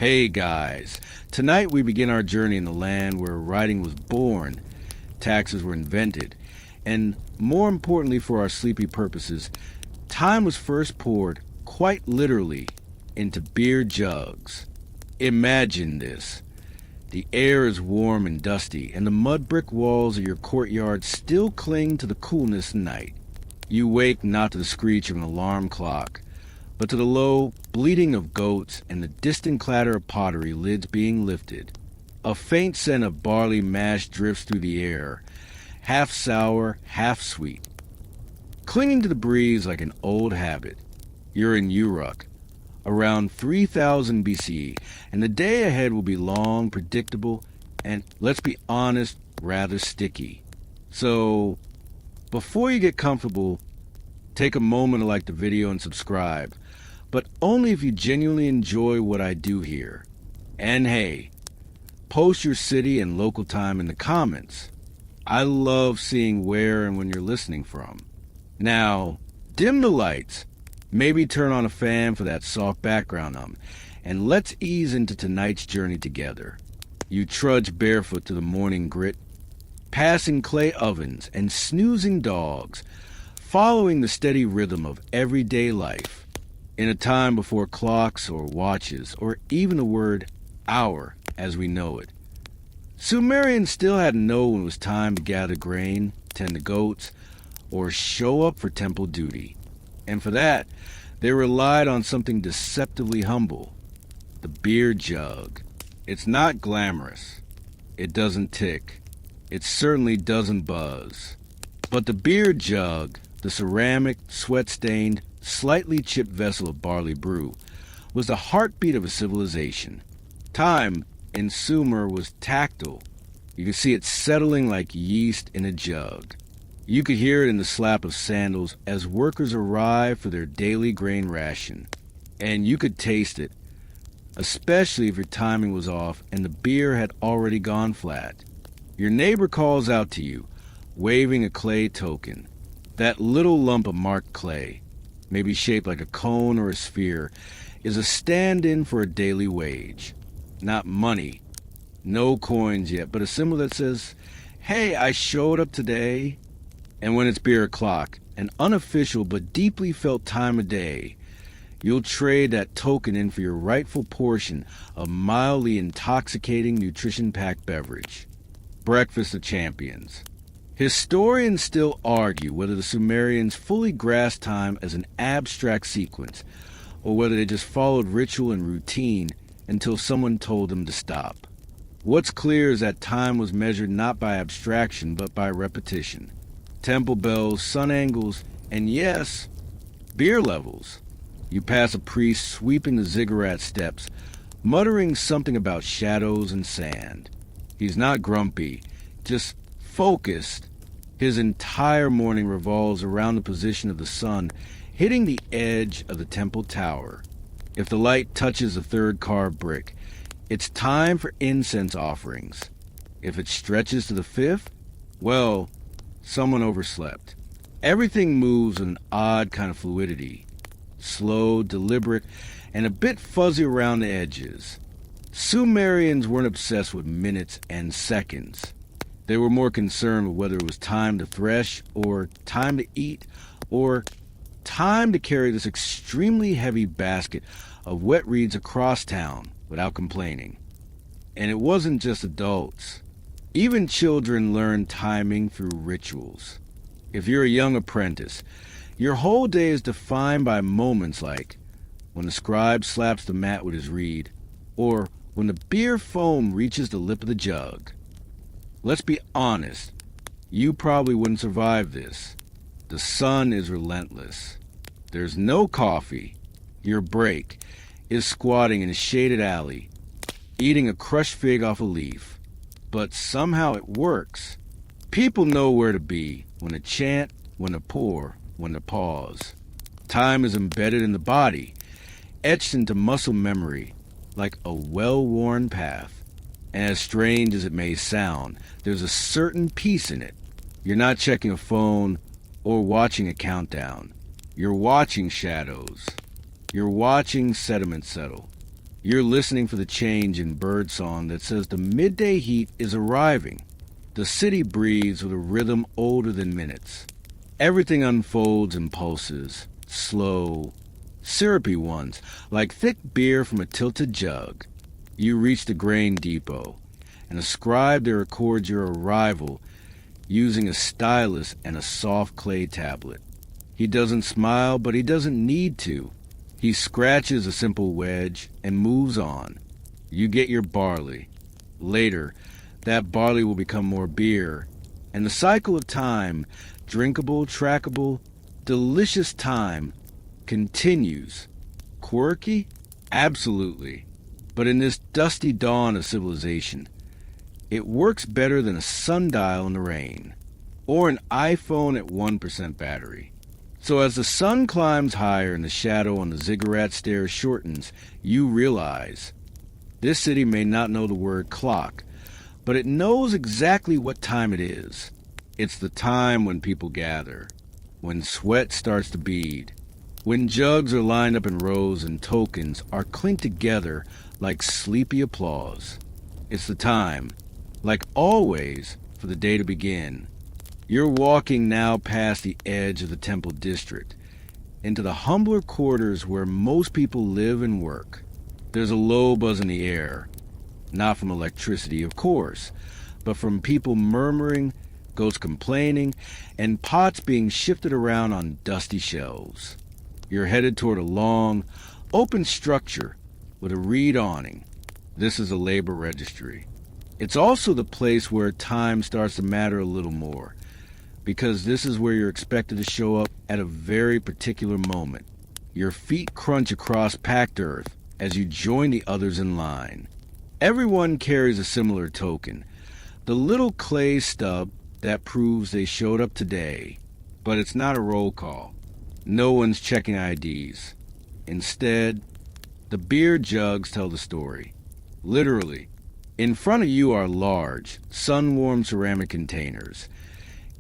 Hey guys, tonight we begin our journey in the land where writing was born, taxes were invented, and more importantly for our sleepy purposes, time was first poured, quite literally, into beer jugs. Imagine this. The air is warm and dusty, and the mud brick walls of your courtyard still cling to the coolness of night. You wake not to the screech of an alarm clock, but to the low bleating of goats and the distant clatter of pottery lids being lifted. A faint scent of barley mash drifts through the air, half sour, half sweet. Clinging to the breeze like an old habit, you're in Uruk, around 3000 BCE, and the day ahead will be long, predictable, and, let's be honest, rather sticky. So, before you get comfortable, take a moment to like the video and subscribe, but only if you genuinely enjoy what I do here. And hey, post your city and local time in the comments. I love seeing where and when you're listening from. Now, dim the lights, maybe turn on a fan for that soft background and let's ease into tonight's journey together. You trudge barefoot to the morning grit, passing clay ovens and snoozing dogs, following the steady rhythm of everyday life, in a time before clocks or watches, or even the word hour as we know it. Sumerians still hadn't known when it was time to gather grain, tend the goats, or show up for temple duty. And for that, they relied on something deceptively humble, the beer jug. It's not glamorous. It doesn't tick. It certainly doesn't buzz. But the beer jug, the ceramic, sweat-stained, slightly chipped vessel of barley brew, was the heartbeat of a civilization. Time in Sumer was tactile. You could see it settling like yeast in a jug. You could hear it in the slap of sandals as workers arrived for their daily grain ration. And you could taste it, especially if your timing was off and the beer had already gone flat. Your neighbor calls out to you, waving a clay token. That little lump of marked clay, maybe shaped like a cone or a sphere, is a stand-in for a daily wage. Not money, no coins yet, but a symbol that says, hey, I showed up today. And when it's beer o'clock, an unofficial but deeply felt time of day, you'll trade that token in for your rightful portion of mildly intoxicating, nutrition-packed beverage. Breakfast of champions. Historians still argue whether the Sumerians fully grasped time as an abstract sequence, or whether they just followed ritual and routine until someone told them to stop. What's clear is that time was measured not by abstraction, but by repetition. Temple bells, sun angles, and yes, beer levels. You pass a priest sweeping the ziggurat steps, muttering something about shadows and sand. He's not grumpy, just focused. His entire morning revolves around the position of the sun hitting the edge of the temple tower. If the light touches the third carved brick, it's time for incense offerings. If it stretches to the fifth, well, someone overslept. Everything moves with an odd kind of fluidity. Slow, deliberate, and a bit fuzzy around the edges. Sumerians weren't obsessed with minutes and seconds. They were more concerned with whether it was time to thresh, or time to eat, or time to carry this extremely heavy basket of wet reeds across town without complaining. And it wasn't just adults. Even children learn timing through rituals. If you're a young apprentice, your whole day is defined by moments like when the scribe slaps the mat with his reed, or when the beer foam reaches the lip of the jug. Let's be honest, you probably wouldn't survive this. The sun is relentless. There's no coffee. Your break is squatting in a shaded alley, eating a crushed fig off a leaf. But somehow it works. People know where to be, when to chant, when to pour, when to pause. Time is embedded in the body, etched into muscle memory, like a well-worn path. And as strange as it may sound, there's a certain peace in it. You're not checking a phone or watching a countdown. You're watching shadows. You're watching sediment settle. You're listening for the change in birdsong that says the midday heat is arriving. The city breathes with a rhythm older than minutes. Everything unfolds in pulses, slow, syrupy ones, like thick beer from a tilted jug. You reach the grain depot, and a scribe there records your arrival using a stylus and a soft clay tablet. He doesn't smile, but he doesn't need to. He scratches a simple wedge and moves on. You get your barley. Later, that barley will become more beer, and the cycle of time, drinkable, trackable, delicious time, continues. Quirky? Absolutely. But in this dusty dawn of civilization, it works better than a sundial in the rain, or an iPhone at 1% battery. So as the sun climbs higher and the shadow on the ziggurat stairs shortens, you realize this city may not know the word clock, but it knows exactly what time it is. It's the time when people gather, when sweat starts to bead, when jugs are lined up in rows and tokens are clinked together like sleepy applause. It's the time, like always, for the day to begin. You're walking now past the edge of the temple district, into the humbler quarters where most people live and work. There's a low buzz in the air, not from electricity, of course, but from people murmuring, ghosts complaining, and pots being shifted around on dusty shelves. You're headed toward a long, open structure with a reed awning. This is a labor registry. It's also the place where time starts to matter a little more, because this is where you're expected to show up at a very particular moment. Your feet crunch across packed earth as you join the others in line. Everyone carries a similar token, the little clay stub that proves they showed up today. But it's not a roll call. No one's checking IDs. Instead, the beer jugs tell the story. Literally, in front of you are large, sun-warmed ceramic containers,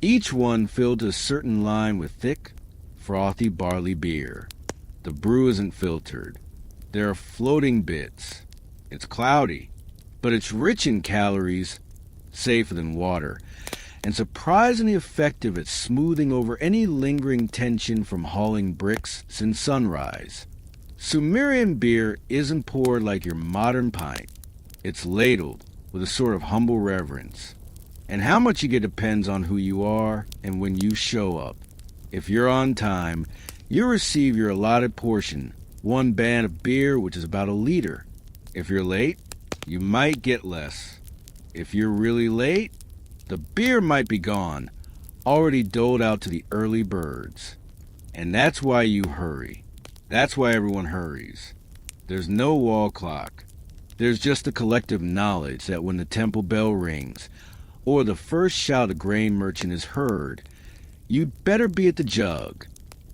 each one filled to a certain line with thick, frothy barley beer. The brew isn't filtered. There are floating bits. It's cloudy, but it's rich in calories, safer than water, and surprisingly effective at smoothing over any lingering tension from hauling bricks since sunrise. Sumerian beer isn't poured like your modern pint. It's ladled with a sort of humble reverence. And how much you get depends on who you are and when you show up. If you're on time, you'll receive your allotted portion, one band of beer, which is about a liter. If you're late, you might get less. If you're really late, the beer might be gone, already doled out to the early birds. And that's why you hurry. That's why everyone hurries. There's no wall clock. There's just the collective knowledge that when the temple bell rings, or the first shout of grain merchant is heard, you'd better be at the jug.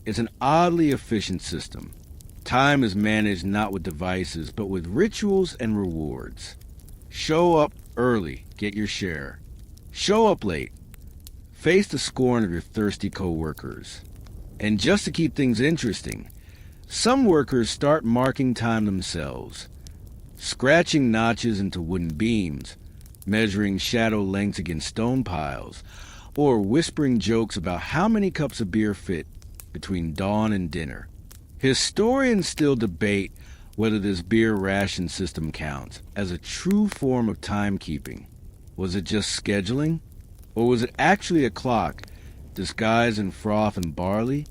It's an oddly efficient system. Time is managed not with devices, but with rituals and rewards. Show up early, get your share. Show up late, face the scorn of your thirsty co-workers. And just to keep things interesting, some workers start marking time themselves, scratching notches into wooden beams, measuring shadow lengths against stone piles, or whispering jokes about how many cups of beer fit between dawn and dinner. Historians still debate whether this beer ration system counts as a true form of timekeeping. Was it just scheduling? Or was it actually a clock disguised in froth and barley?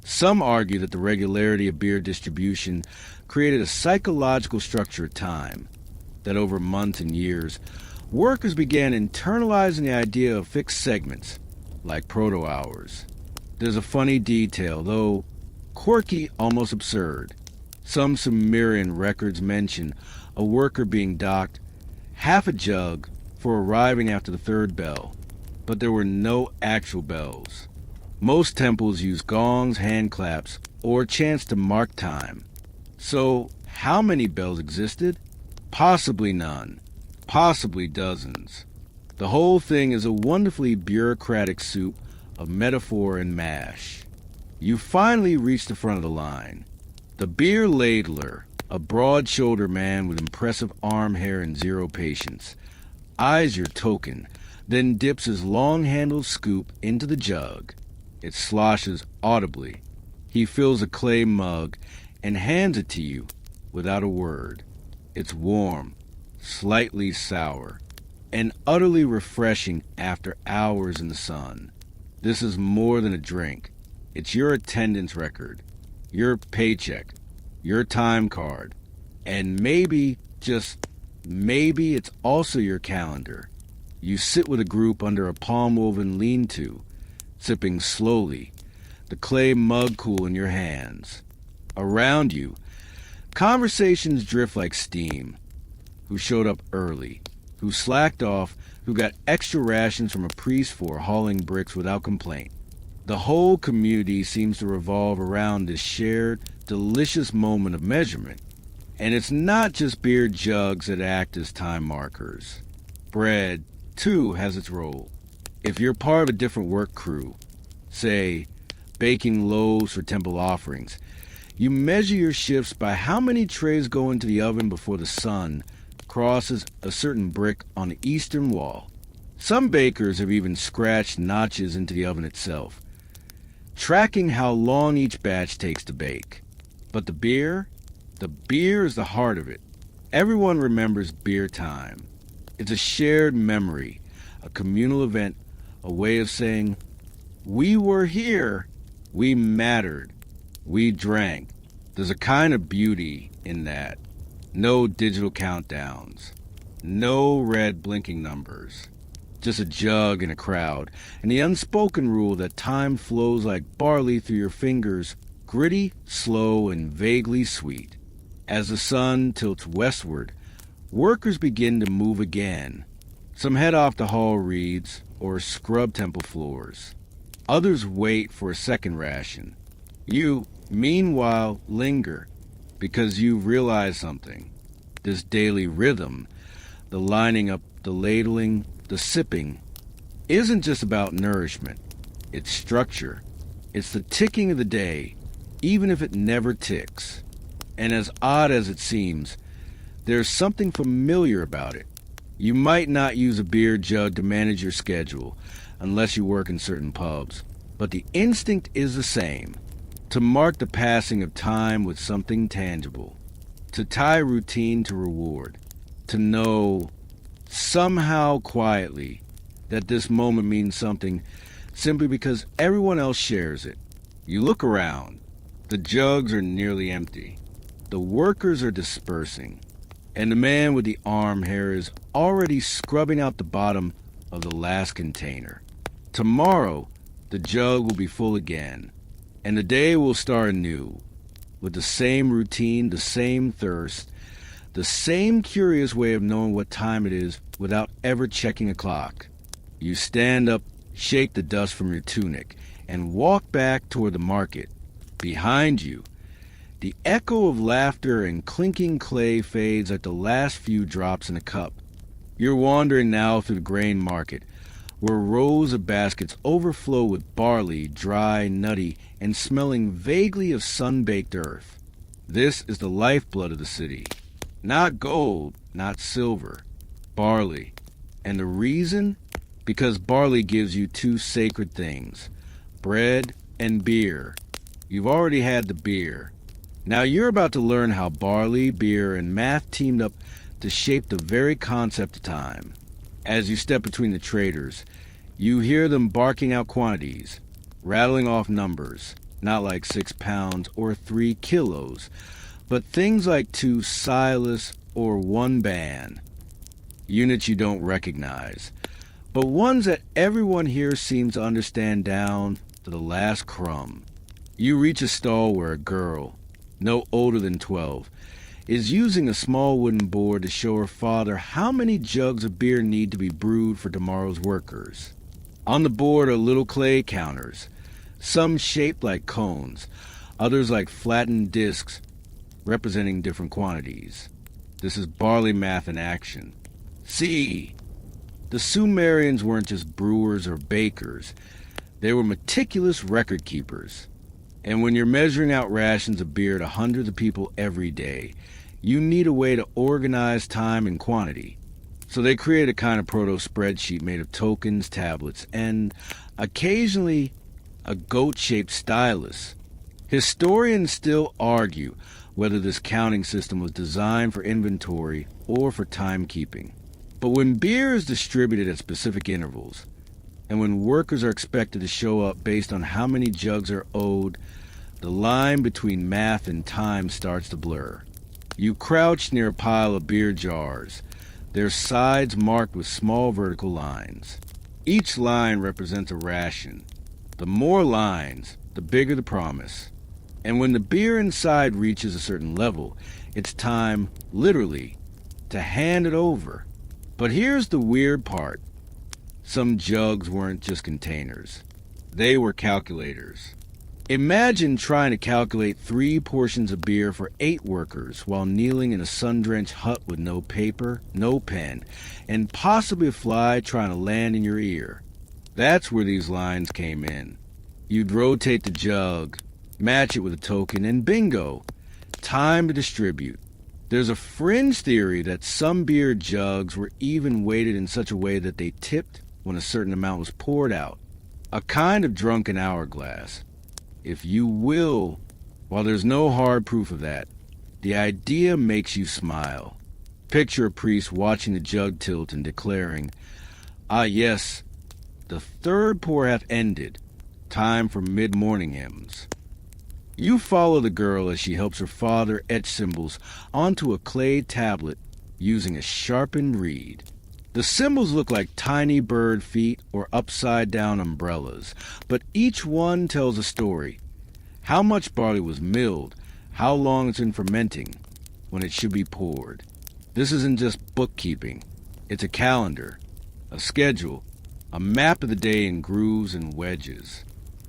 Some argue that the regularity of beer distribution created a psychological structure of time, that over months and years, workers began internalizing the idea of fixed segments, like proto-hours. There's a funny detail, though quirky, almost absurd. Some Sumerian records mention a worker being docked half a jug for arriving after the third bell, but there were no actual bells. Most temples use gongs, hand claps, or chants to mark time. So, how many bells existed? Possibly none. Possibly dozens. The whole thing is a wonderfully bureaucratic soup of metaphor and mash. You finally reach the front of the line. The beer ladler, A broad-shouldered man with impressive arm hair and zero patience eyes your token, then dips his long-handled scoop into the jug. It sloshes audibly. He fills a clay mug and hands it to you without a word. It's warm, slightly sour, and utterly refreshing after hours in the sun. This is more than a drink. It's your attendance record, your paycheck, your time card, and maybe, just maybe, it's also your calendar. You sit with a group under a palm-woven lean-to, sipping slowly, the clay mug cool in your hands. Around you, conversations drift like steam. Who showed up early, who slacked off, who got extra rations from a priest for hauling bricks without complaint. The whole community seems to revolve around this shared, delicious moment of measurement. And it's not just beer jugs that act as time markers. Bread, too, has its role. If you're part of a different work crew, say, baking loaves for temple offerings, you measure your shifts by how many trays go into the oven before the sun crosses a certain brick on the eastern wall. Some bakers have even scratched notches into the oven itself, tracking how long each batch takes to bake. But the beer is the heart of it. Everyone remembers beer time. It's a shared memory, a communal event, a way of saying, we were here, we mattered, we drank. There's a kind of beauty in that. No digital countdowns, no red blinking numbers, just a jug and a crowd, and the unspoken rule that time flows like barley through your fingers, gritty, slow, and vaguely sweet. As the sun tilts westward, workers begin to move again. Some head off to haul reeds or scrub temple floors. Others wait for a second ration. You, meanwhile, linger because you realize something. This daily rhythm, the lining up, the ladling, the sipping, isn't just about nourishment. It's structure. It's the ticking of the day, even if it never ticks. And as odd as it seems, there's something familiar about it. You might not use a beer jug to manage your schedule, unless you work in certain pubs, but the instinct is the same. To mark the passing of time with something tangible, to tie routine to reward, to know, somehow quietly, that this moment means something simply because everyone else shares it. You look around. The jugs are nearly empty. The workers are dispersing, and the man with the arm hair is already scrubbing out the bottom of the last container. Tomorrow, the jug will be full again. And the day will start anew, with the same routine, the same thirst, the same curious way of knowing what time it is without ever checking a clock. You stand up, shake the dust from your tunic, and walk back toward the market. Behind you, the echo of laughter and clinking clay fades like the last few drops in a cup. You're wandering now through the grain market, where rows of baskets overflow with barley, dry, nutty, and smelling vaguely of sun-baked earth. This is the lifeblood of the city. Not gold, not silver, barley. And the reason? Because barley gives you two sacred things, bread and beer. You've already had the beer. Now you're about to learn how barley, beer, and math teamed up to shape the very concept of time. As you step between the traders, you hear them barking out quantities, rattling off numbers, not like 6 pounds or 3 kilos, but things like 2 silas or 1 ban. Units you don't recognize, but ones that everyone here seems to understand down to the last crumb. You reach a stall where a girl, no older than 12, is using a small wooden board to show her father how many jugs of beer need to be brewed for tomorrow's workers. On the board are little clay counters, some shaped like cones, others like flattened discs representing different quantities. This is barley math in action. See, the Sumerians weren't just brewers or bakers. They were meticulous record keepers. And when you're measuring out rations of beer to hundreds of people every day, you need a way to organize time and quantity. So they create a kind of proto-spreadsheet made of tokens, tablets, and occasionally a goat-shaped stylus. Historians still argue whether this counting system was designed for inventory or for timekeeping. But when beer is distributed at specific intervals, and when workers are expected to show up based on how many jugs are owed, the line between math and time starts to blur. You crouch near a pile of beer jars, their sides marked with small vertical lines. Each line represents a ration. The more lines, the bigger the promise. And when the beer inside reaches a certain level, it's time, literally, to hand it over. But here's the weird part. Some jugs weren't just containers. They were calculators. Imagine trying to calculate 3 portions of beer for 8 workers while kneeling in a sun-drenched hut with no paper, no pen, and possibly a fly trying to land in your ear. That's where these lines came in. You'd rotate the jug, match it with a token, and bingo! Time to distribute. There's a fringe theory that some beer jugs were even weighted in such a way that they tipped when a certain amount was poured out. A kind of drunken hourglass, if you will. While there's no hard proof of that, the idea makes you smile. Picture a priest watching the jug tilt and declaring, "Ah yes, the 3rd pour hath ended. Time for mid-morning hymns." You follow the girl as she helps her father etch symbols onto a clay tablet using a sharpened reed. The symbols look like tiny bird feet or upside-down umbrellas, but each one tells a story. How much barley was milled, how long it's been fermenting, when it should be poured. This isn't just bookkeeping. It's a calendar, a schedule, a map of the day in grooves and wedges.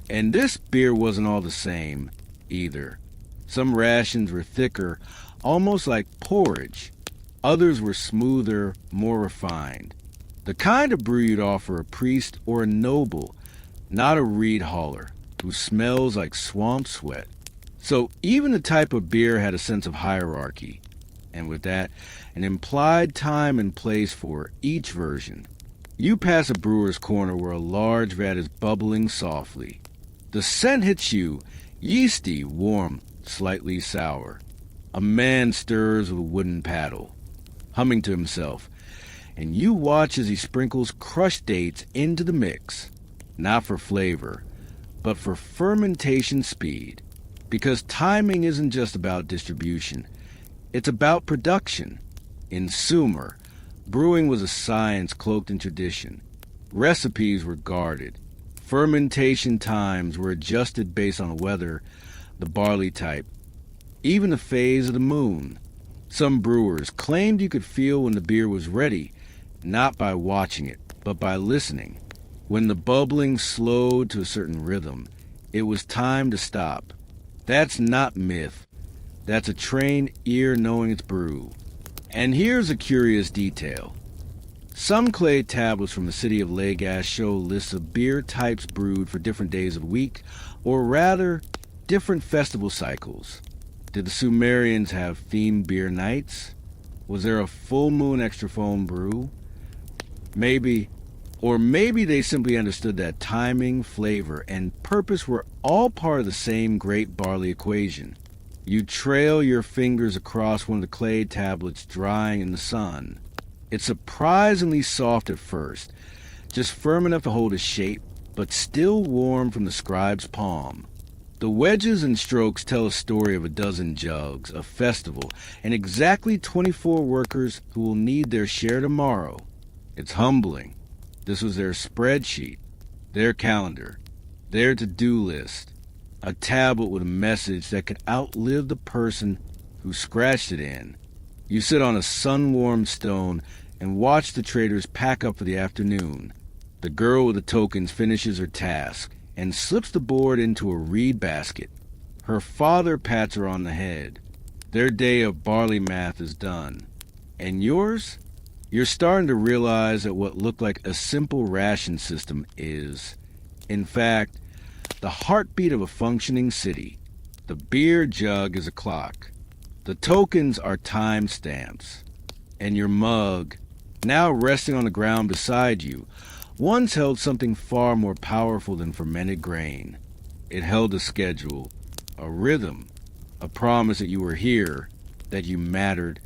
And this beer wasn't all the same, either. Some rations were thicker, almost like porridge. Others were smoother, more refined. The kind of brew you'd offer a priest or a noble, not a reed hauler, who smells like swamp sweat. So even the type of beer had a sense of hierarchy, and with that, an implied time and place for each version. You pass a brewer's corner where a large vat is bubbling softly. The scent hits you, yeasty, warm, slightly sour. A man stirs with a wooden paddle, humming to himself, and you watch as he sprinkles crushed dates into the mix, not for flavor, but for fermentation speed. Because timing isn't just about distribution, it's about production. In Sumer, brewing was a science cloaked in tradition. Recipes were guarded. Fermentation times were adjusted based on the weather, the barley type, even the phase of the moon. Some brewers claimed you could feel when the beer was ready, not by watching it, but by listening. When the bubbling slowed to a certain rhythm, it was time to stop. That's not myth. That's a trained ear knowing its brew. And here's a curious detail. Some clay tablets from the city of Lagash show lists of beer types brewed for different days of the week, or rather, different festival cycles. Did the Sumerians have themed beer nights? Was there a full moon extra foam brew? Maybe. Or maybe they simply understood that timing, flavor, and purpose were all part of the same great barley equation. You trail your fingers across one of the clay tablets drying in the sun. It's surprisingly soft at first, just firm enough to hold a shape, but still warm from the scribe's palm. The wedges and strokes tell a story of a dozen jugs, a festival, and exactly 24 workers who will need their share tomorrow. It's humbling. This was their spreadsheet, their calendar, their to-do list, a tablet with a message that could outlive the person who scratched it in. You sit on a sun-warmed stone and watch the traders pack up for the afternoon. The girl with the tokens finishes her task and slips the board into a reed basket. Her father pats her on the head. Their day of barley math is done. And yours? You're starting to realize that what looked like a simple ration system is, in fact, the heartbeat of a functioning city. The beer jug is a clock. The tokens are timestamps, and your mug, now resting on the ground beside you, once held something far more powerful than fermented grain. It held a schedule, a rhythm, a promise that you were here, that you mattered,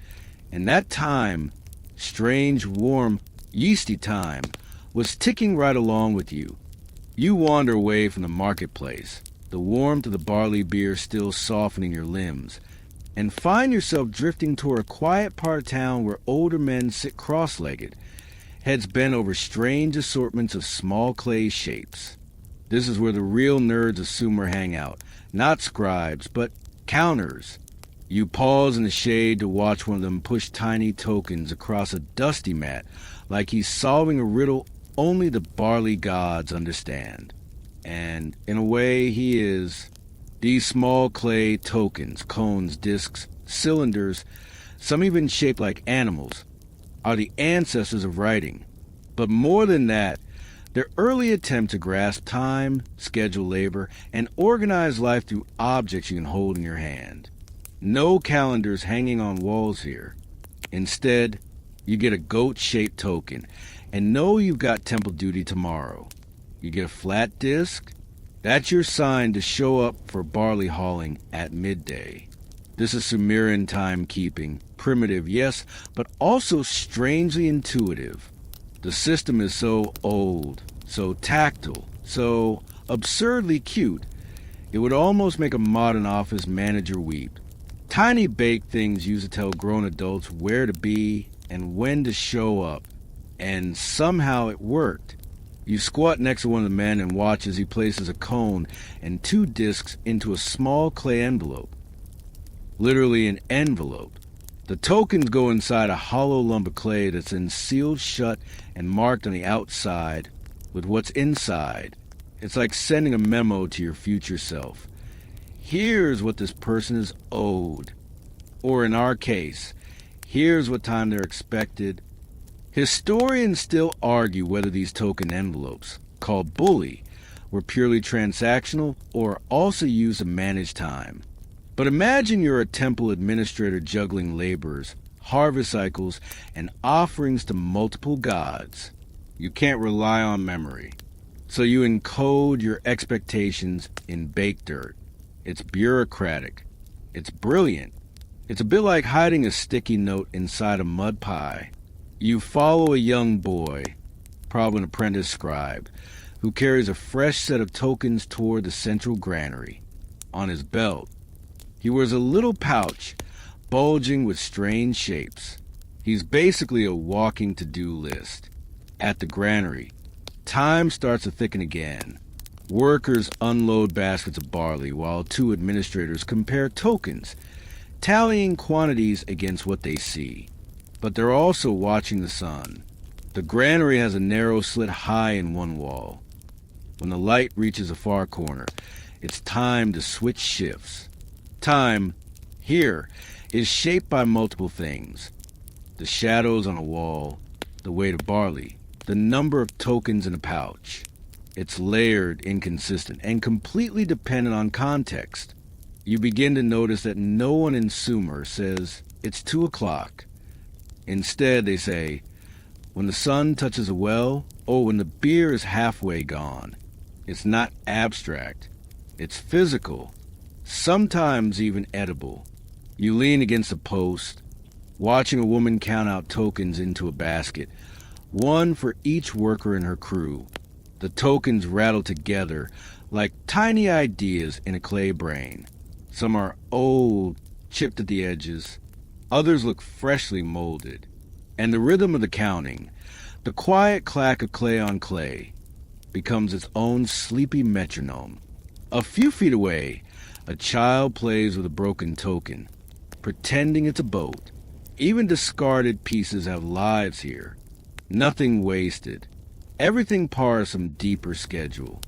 and that time, strange, warm, yeasty time, was ticking right along with you. You wander away from the marketplace, the warmth of the barley beer still softening your limbs, and find yourself drifting toward a quiet part of town where older men sit cross-legged, heads bent over strange assortments of small clay shapes. This is where the real nerds of Sumer hang out, not scribes, but counters. You pause in the shade to watch one of them push tiny tokens across a dusty mat like he's solving a riddle only the barley gods understand. And, in a way, he is. These small clay tokens, cones, discs, cylinders, some even shaped like animals, are the ancestors of writing. But more than that, their early attempt to grasp time, schedule labor, and organize life through objects you can hold in your hand. No calendars hanging on walls here. Instead, you get a goat-shaped token, and know you've got temple duty tomorrow. You get a flat disc. That's your sign to show up for barley hauling at midday. This is Sumerian timekeeping, primitive, yes, but also strangely intuitive. The system is so old, so tactile, so absurdly cute, it would almost make a modern office manager weep. Tiny baked things used to tell grown adults where to be and when to show up. And somehow it worked. You squat next to one of the men and watch as he places a cone and 2 discs into a small clay envelope. Literally an envelope. The tokens go inside a hollow lump of clay that's then sealed shut and marked on the outside with what's inside. It's like sending a memo to your future self. Here's what this person is owed. Or in our case, here's what time they're expected. Historians still argue whether these token envelopes, called bully, were purely transactional or also used to manage time. But imagine you're a temple administrator juggling laborers, harvest cycles, and offerings to multiple gods. You can't rely on memory. So you encode your expectations in baked dirt. It's bureaucratic. It's brilliant. It's a bit like hiding a sticky note inside a mud pie. You follow a young boy, probably an apprentice scribe, who carries a fresh set of tokens toward the central granary. On his belt, he wears a little pouch, bulging with strange shapes. He's basically a walking to-do list. At the granary, time starts to thicken again. Workers unload baskets of barley while 2 administrators compare tokens, tallying quantities against what they see. But they're also watching the sun. The granary has a narrow slit high in one wall. When the light reaches a far corner, it's time to switch shifts. Time, here, is shaped by multiple things. The shadows on a wall, the weight of barley, the number of tokens in a pouch. It's layered, inconsistent, and completely dependent on context. You begin to notice that no one in Sumer says, it's 2 o'clock. Instead, they say, when the sun touches a well, or when the beer is halfway gone. It's not abstract. It's physical, sometimes even edible. You lean against a post, watching a woman count out tokens into a basket, one for each worker in her crew. The tokens rattle together like tiny ideas in a clay brain. Some are old, chipped at the edges. Others look freshly molded. And the rhythm of the counting, the quiet clack of clay on clay, becomes its own sleepy metronome. A few feet away, a child plays with a broken token, pretending it's a boat. Even discarded pieces have lives here. Nothing wasted. Everything part of some deeper schedule.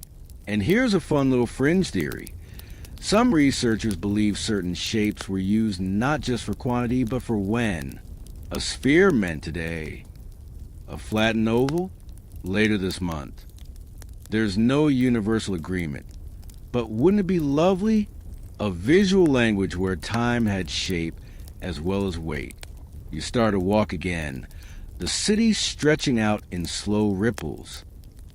And here's a fun little fringe theory. Some researchers believe certain shapes were used not just for quantity, but for when. A sphere meant today. A flattened oval? Later this month. There's no universal agreement. But wouldn't it be lovely? A visual language where time had shape as well as weight. You start to walk again, the city stretching out in slow ripples.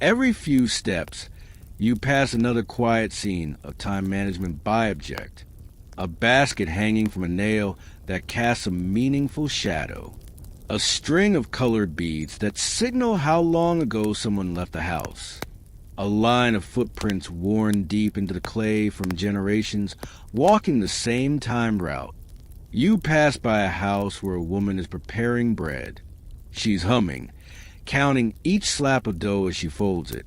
Every few steps, you pass another quiet scene of time management by object. A basket hanging from a nail that casts a meaningful shadow. A string of colored beads that signal how long ago someone left the house. A line of footprints worn deep into the clay from generations, walking the same time route. You pass by a house where a woman is preparing bread. She's humming, counting each slab of dough as she folds it.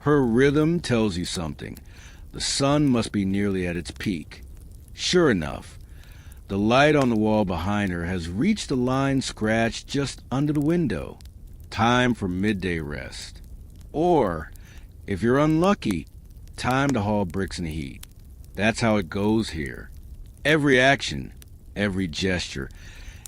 Her rhythm tells you something. The sun must be nearly at its peak. Sure enough, the light on the wall behind her has reached the line scratched just under the window. Time for midday rest. Or, if you're unlucky, time to haul bricks in the heat. That's how it goes here. Every action, every gesture,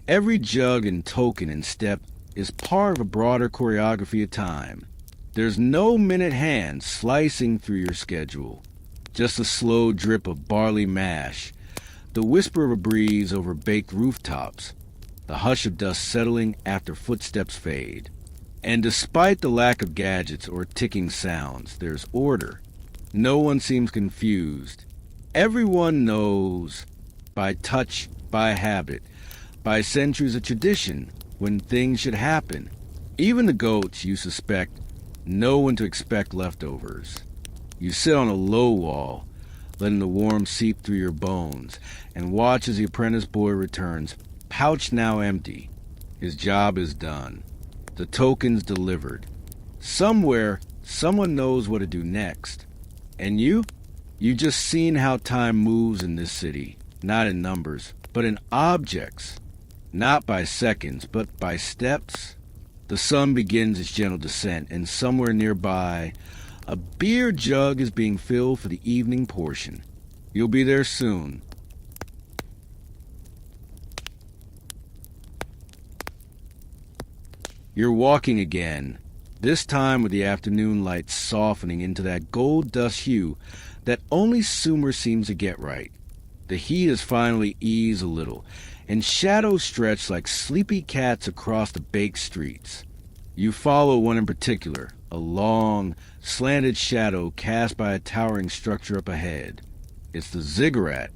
every jug and token and step is part of a broader choreography of time. There's no minute hand slicing through your schedule. Just a slow drip of barley mash, the whisper of a breeze over baked rooftops, the hush of dust settling after footsteps fade. And despite the lack of gadgets or ticking sounds, there's order. No one seems confused. Everyone knows, by touch, by habit, by centuries of tradition, when things should happen. Even the goats, you suspect, know when to expect leftovers. You sit on a low wall, letting the warmth seep through your bones, and watch as the apprentice boy returns, pouch now empty. His job is done. The token's delivered. Somewhere, someone knows what to do next. And you? You've just seen how time moves in this city, not in numbers, but in objects. Not by seconds, but by steps. The sun begins its gentle descent, and somewhere nearby, a beer jug is being filled for the evening portion. You'll be there soon. You're walking again, this time with the afternoon light softening into that gold dust hue that only Sumer seems to get right. The heat has finally eased a little, and shadows stretch like sleepy cats across the baked streets. You follow one in particular, a long, slanted shadow cast by a towering structure up ahead. It's the ziggurat.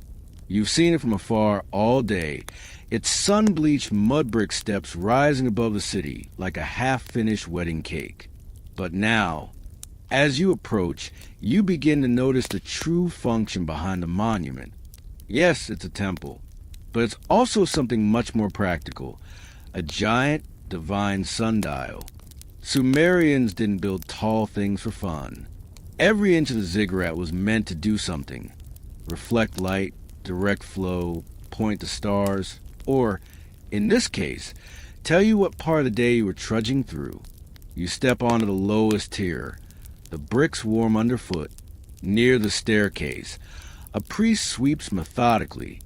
You've seen it from afar all day, its sun-bleached mud brick steps rising above the city like a half-finished wedding cake. But now, as you approach, you begin to notice the true function behind the monument. Yes, it's a temple, but it's also something much more practical, a giant divine sundial. Sumerians didn't build tall things for fun. Every inch of the ziggurat was meant to do something. Reflect light, direct flow, point to stars, or, in this case, tell you what part of the day you were trudging through. You step onto the lowest tier, the bricks warm underfoot. Near the staircase, a priest sweeps methodically,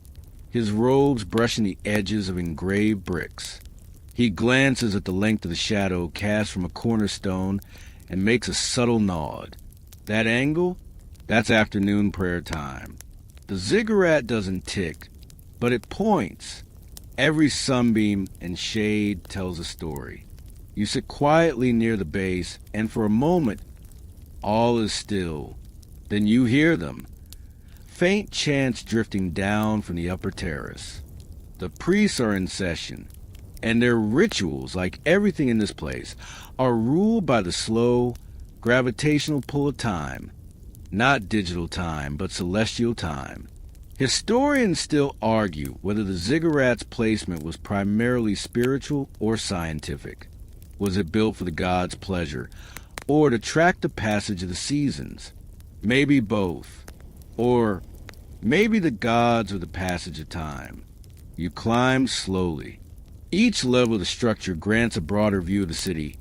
his robes brushing the edges of engraved bricks. He glances at the length of the shadow cast from a cornerstone and makes a subtle nod. That angle? That's afternoon prayer time. The ziggurat doesn't tick, but it points. Every sunbeam and shade tells a story. You sit quietly near the base, and for a moment, all is still. Then you hear them. Faint chants drifting down from the upper terrace. The priests are in session, and their rituals, like everything in this place, are ruled by the slow, gravitational pull of time. Not digital time, but celestial time. Historians still argue whether the ziggurat's placement was primarily spiritual or scientific. Was it built for the gods' pleasure, or to track the passage of the seasons? Maybe both. Or maybe the gods or the passage of time. You climb slowly. Each level of the structure grants a broader view of the city.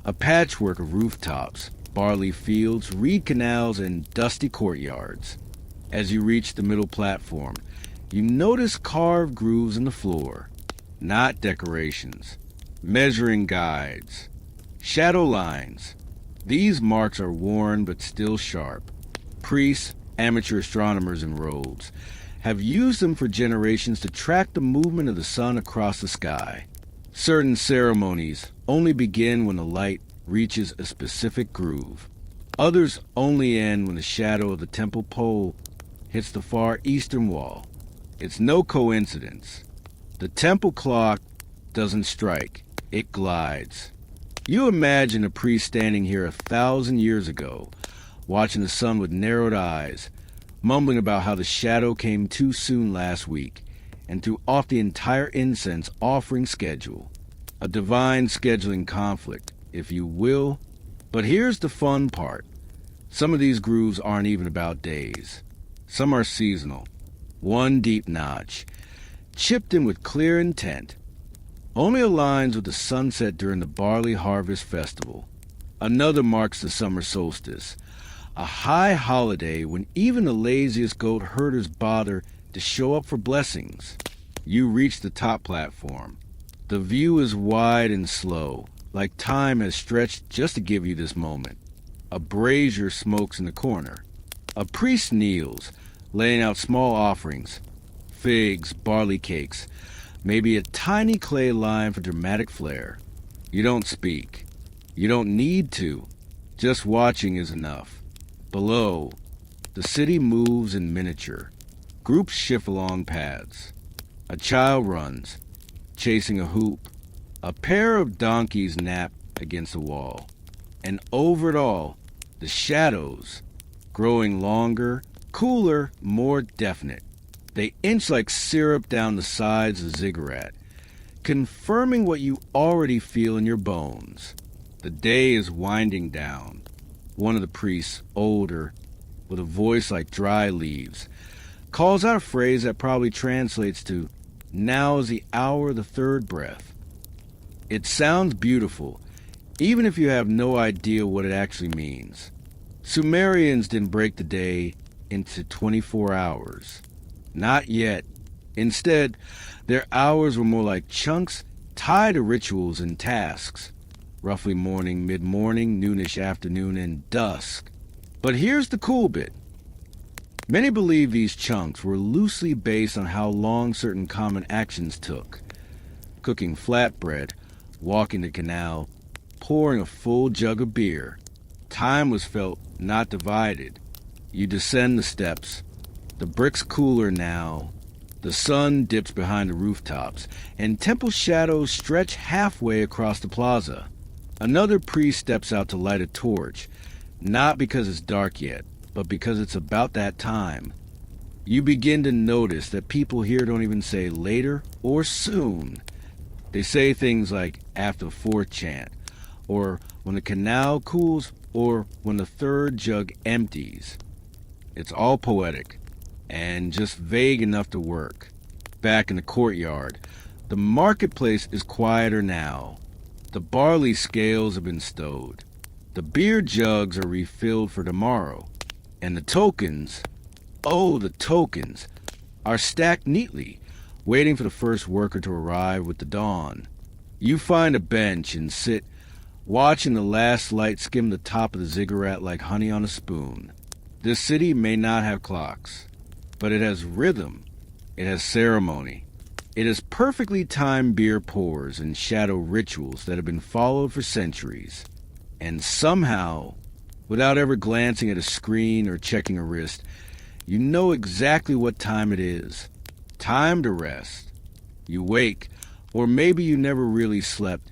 A patchwork of rooftops, barley fields, reed canals, and dusty courtyards. As you reach the middle platform, you notice carved grooves in the floor. Not decorations. Measuring guides. Shadow lines. These marks are worn but still sharp. Priests, amateur astronomers in robes, have used them for generations to track the movement of the sun across the sky. Certain ceremonies only begin when the light reaches a specific groove. Others only end when the shadow of the temple pole hits the far eastern wall. It's no coincidence. The temple clock doesn't strike, it glides. You imagine a priest standing here 1,000 years ago, watching the sun with narrowed eyes, mumbling about how the shadow came too soon last week, and threw off the entire incense offering schedule. A divine scheduling conflict, if you will. But here's the fun part. Some of these grooves aren't even about days. Some are seasonal. One deep notch, chipped in with clear intent, only aligns with the sunset during the barley harvest festival. Another marks the summer solstice, a high holiday when even the laziest goat herders bother to show up for blessings. You reach the top platform. The view is wide and slow, like time has stretched just to give you this moment. A brazier smokes in the corner. A priest kneels, laying out small offerings, figs, barley cakes, maybe a tiny clay lime for dramatic flair. You don't speak. You don't need to. Just watching is enough. Below, the city moves in miniature. Groups shift along paths. A child runs, chasing a hoop. A pair of donkeys nap against a wall. And over it all, the shadows, growing longer, cooler, more definite. They inch like syrup down the sides of the ziggurat, confirming what you already feel in your bones. The day is winding down. One of the priests, older, with a voice like dry leaves, calls out a phrase that probably translates to, "Now is the hour of the third breath." It sounds beautiful, even if you have no idea what it actually means. Sumerians didn't break the day into 24 hours. Not yet. Instead, their hours were more like chunks tied to rituals and tasks. Roughly morning, mid-morning, noonish afternoon, and dusk. But here's the cool bit. Many believe these chunks were loosely based on how long certain common actions took. Cooking flatbread, walking the canal, pouring a full jug of beer. Time was felt, not divided. You descend the steps. The brick's cooler now. The sun dips behind the rooftops, and temple shadows stretch halfway across the plaza. Another priest steps out to light a torch, not because it's dark yet, but because it's about that time. You begin to notice that people here don't even say later or soon. They say things like after the fourth chant, or when the canal cools, or when the third jug empties. It's all poetic, and just vague enough to work. Back in the courtyard, the marketplace is quieter now. The barley scales have been stowed. The beer jugs are refilled for tomorrow. And the tokens, oh, the tokens, are stacked neatly, waiting for the first worker to arrive with the dawn. You find a bench and sit, watching the last light skim the top of the ziggurat like honey on a spoon. This city may not have clocks, but it has rhythm. It has ceremony. It has perfectly timed beer pours and shadow rituals that have been followed for centuries. And somehow, without ever glancing at a screen or checking a wrist, you know exactly what time it is. Time to rest. You wake, or maybe you never really slept,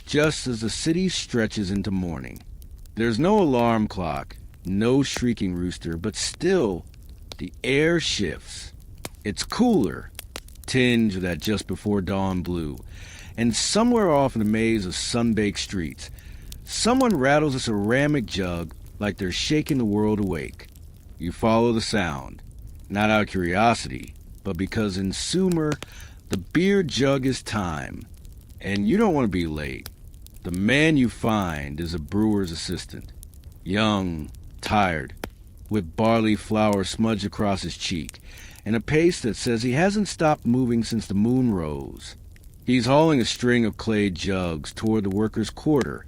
just as the city stretches into morning. There's no alarm clock, no shrieking rooster, but still, the air shifts. It's cooler, tinged with that just before dawn blue, and somewhere off in the maze of sun-baked streets, someone rattles a ceramic jug like they're shaking the world awake. You follow the sound, not out of curiosity, but because in Sumer, the beer jug is time, and you don't want to be late. The man you find is a brewer's assistant, young, tired, with barley flour smudged across his cheek, and a pace that says he hasn't stopped moving since the moon rose. He's hauling a string of clay jugs toward the workers' quarter,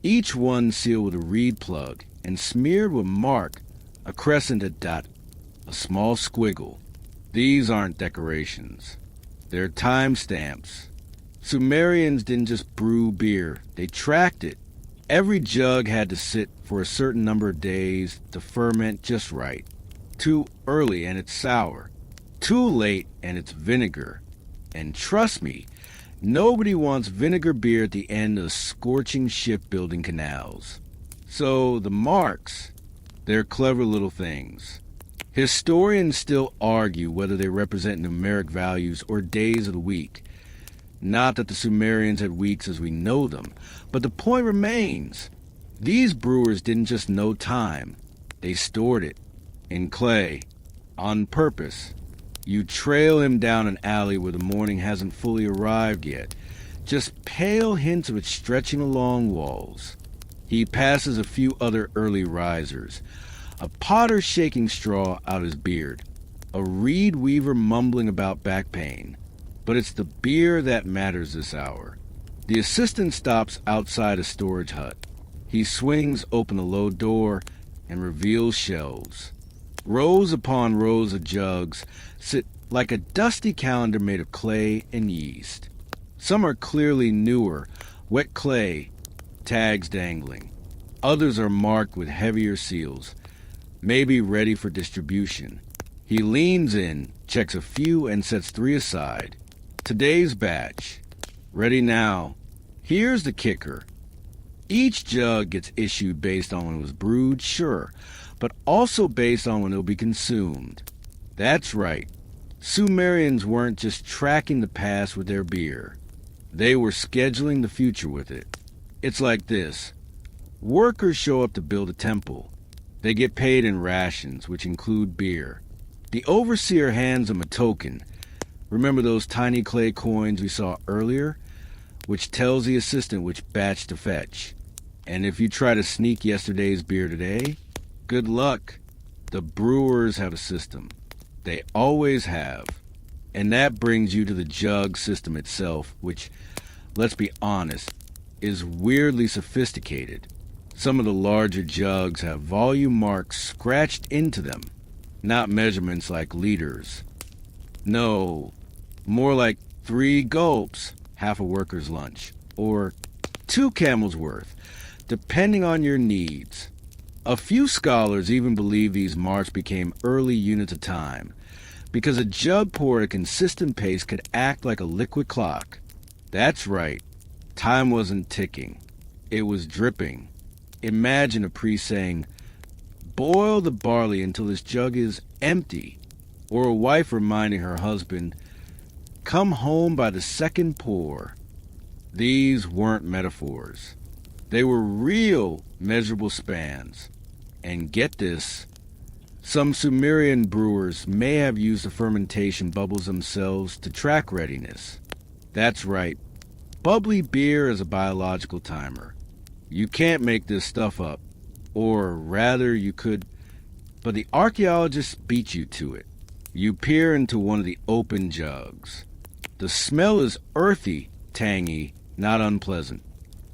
each one sealed with a reed plug and smeared with mark, a crescent, a dot, a small squiggle. These aren't decorations. They're timestamps. Sumerians didn't just brew beer, they tracked it. Every jug had to sit for a certain number of days to ferment just right. Too early and it's sour. Too late and it's vinegar. And trust me, nobody wants vinegar beer at the end of scorching shipbuilding canals. So the marks, they're clever little things. Historians still argue whether they represent numeric values or days of the week. Not that the Sumerians had weeks as we know them, but the point remains. These brewers didn't just know time. They stored it in clay, on purpose. You trail him down an alley where the morning hasn't fully arrived yet, just pale hints of it stretching along walls. He passes a few other early risers, a potter shaking straw out his beard, a reed weaver mumbling about back pain. But it's the beer that matters this hour. The assistant stops outside a storage hut. He swings open a low door and reveals shelves. Rows upon rows of jugs sit like a dusty calendar made of clay and yeast. Some are clearly newer, wet clay, tags dangling. Others are marked with heavier seals, maybe ready for distribution. He leans in, checks a few, and sets 3 aside. Today's batch. Ready now. Here's the kicker. Each jug gets issued based on when it was brewed, sure, but also based on when it will be consumed. That's right. Sumerians weren't just tracking the past with their beer. They were scheduling the future with it. It's like this. Workers show up to build a temple. They get paid in rations, which include beer. The overseer hands them a token. Remember those tiny clay coins we saw earlier? Which tells the assistant which batch to fetch. And if you try to sneak yesterday's beer today, good luck. The brewers have a system. They always have. And that brings you to the jug system itself, which, let's be honest, is weirdly sophisticated. Some of the larger jugs have volume marks scratched into them, not measurements like liters. No, more like 3 gulps, half a worker's lunch, or 2 camels worth, depending on your needs. A few scholars even believe these marks became early units of time, because a jug pour at a consistent pace could act like a liquid clock. That's right, time wasn't ticking, it was dripping. Imagine a priest saying, "Boil the barley until this jug is empty," or a wife reminding her husband, "Come home by the second pour." These weren't metaphors. They were real measurable spans. And get this, some Sumerian brewers may have used the fermentation bubbles themselves to track readiness. That's right, bubbly beer is a biological timer. You can't make this stuff up. Or rather, you could, but the archaeologists beat you to it. You peer into one of the open jugs. The smell is earthy, tangy, not unpleasant.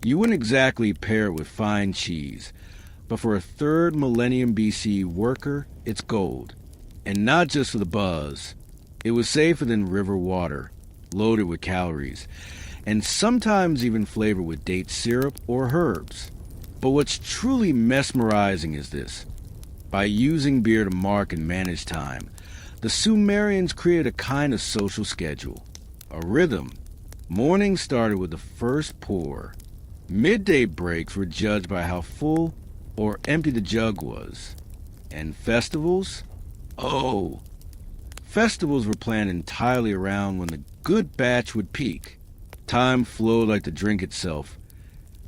You wouldn't exactly pair it with fine cheese, but for a 3rd millennium BC worker, it's gold. And not just for the buzz. It was safer than river water, loaded with calories, and sometimes even flavored with date syrup or herbs. But what's truly mesmerizing is this. By using beer to mark and manage time, the Sumerians created a kind of social schedule, a rhythm. Morning started with the first pour. Midday breaks were judged by how full or empty the jug was. And festivals? Oh, festivals were planned entirely around when the good batch would peak. Time flowed like the drink itself.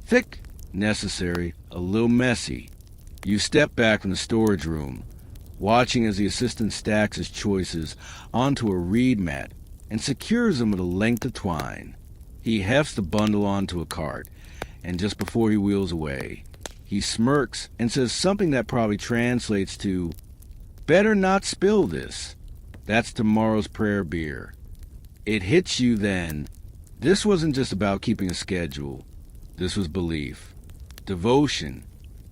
Thick, necessary, a little messy. You step back from the storage room, watching as the assistant stacks his choices onto a reed mat and secures them with a length of twine. He hefts the bundle onto a cart, and just before he wheels away, he smirks and says something that probably translates to, "Better not spill this." That's tomorrow's prayer beer. It hits you then. This wasn't just about keeping a schedule. This was belief, devotion.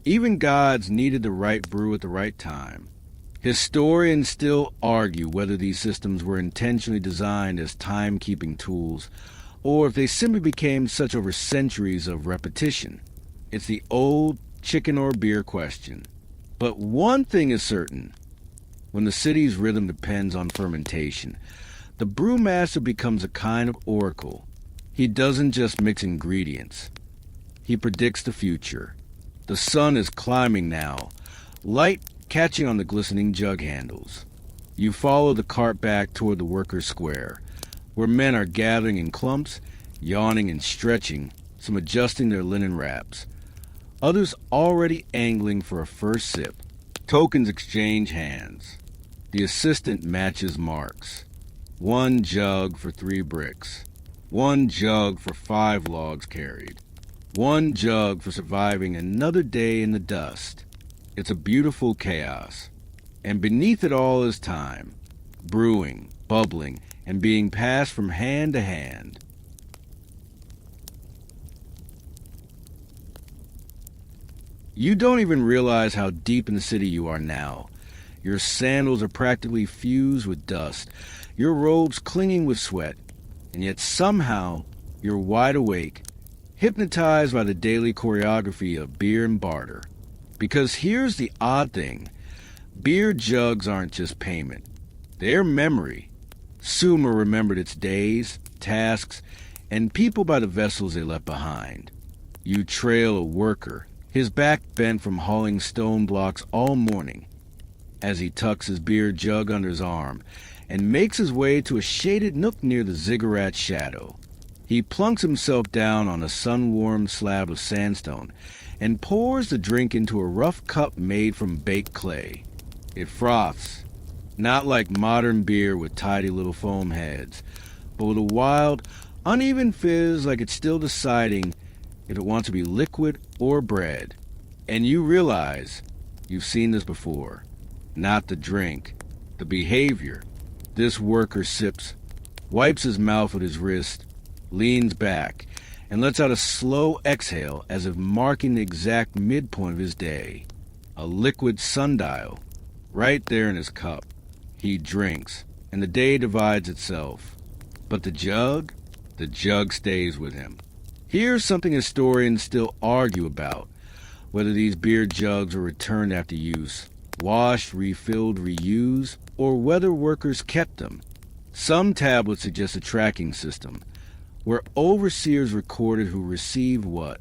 Even gods needed the right brew at the right time. Historians still argue whether these systems were intentionally designed as timekeeping tools or if they simply became such over centuries of repetition. It's the old chicken or beer question. But one thing is certain. When the city's rhythm depends on fermentation, the brewmaster becomes a kind of oracle. He doesn't just mix ingredients. He predicts the future. The sun is climbing now, light catching on the glistening jug handles. You follow the cart back toward the workers' square, where men are gathering in clumps, yawning and stretching, some adjusting their linen wraps. Others already angling for a first sip. Tokens exchange hands. The assistant matches marks. 1 jug for 3 bricks. 1 jug for 5 logs carried. 1 jug for surviving another day in the dust. It's a beautiful chaos. And beneath it all is time, brewing, bubbling, and being passed from hand to hand. You don't even realize how deep in the city you are now. Your sandals are practically fused with dust, your robes clinging with sweat, and yet somehow you're wide awake, hypnotized by the daily choreography of beer and barter. Because here's the odd thing. Beer jugs aren't just payment. They're memory. Sumer remembered its days, tasks, and people by the vessels they left behind. You trail a worker, his back bent from hauling stone blocks all morning, as he tucks his beer jug under his arm and makes his way to a shaded nook near the ziggurat shadow. He plunks himself down on a sun-warmed slab of sandstone and pours the drink into a rough cup made from baked clay. It froths, not like modern beer with tidy little foam heads, but with a wild, uneven fizz like it's still deciding if it wants to be liquid or bread. And you realize you've seen this before. Not the drink, the behavior. This worker sips, wipes his mouth with his wrist, leans back, and lets out a slow exhale as if marking the exact midpoint of his day. A liquid sundial, right there in his cup. He drinks, and the day divides itself. But the jug stays with him. Here's something historians still argue about, whether these beer jugs were returned after use, washed, refilled, reused, or whether workers kept them. Some tablets suggest a tracking system, where overseers recorded who received what,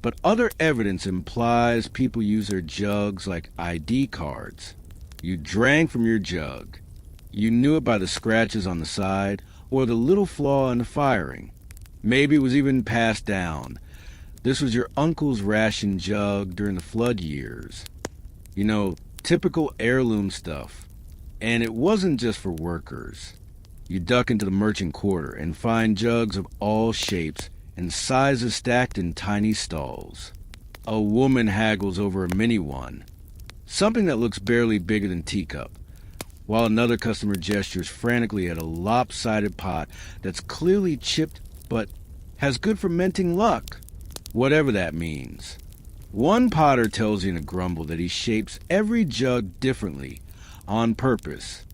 but other evidence implies people use their jugs like ID cards. You drank from your jug. You knew it by the scratches on the side or the little flaw in the firing. Maybe it was even passed down. This was your uncle's ration jug during the flood years. You know, typical heirloom stuff. And it wasn't just for workers. You duck into the merchant quarter and find jugs of all shapes and sizes stacked in tiny stalls. A woman haggles over a mini one, something that looks barely bigger than teacup, while another customer gestures frantically at a lopsided pot that's clearly chipped but has good fermenting luck, whatever that means. One potter tells you in a grumble that he shapes every jug differently on purpose.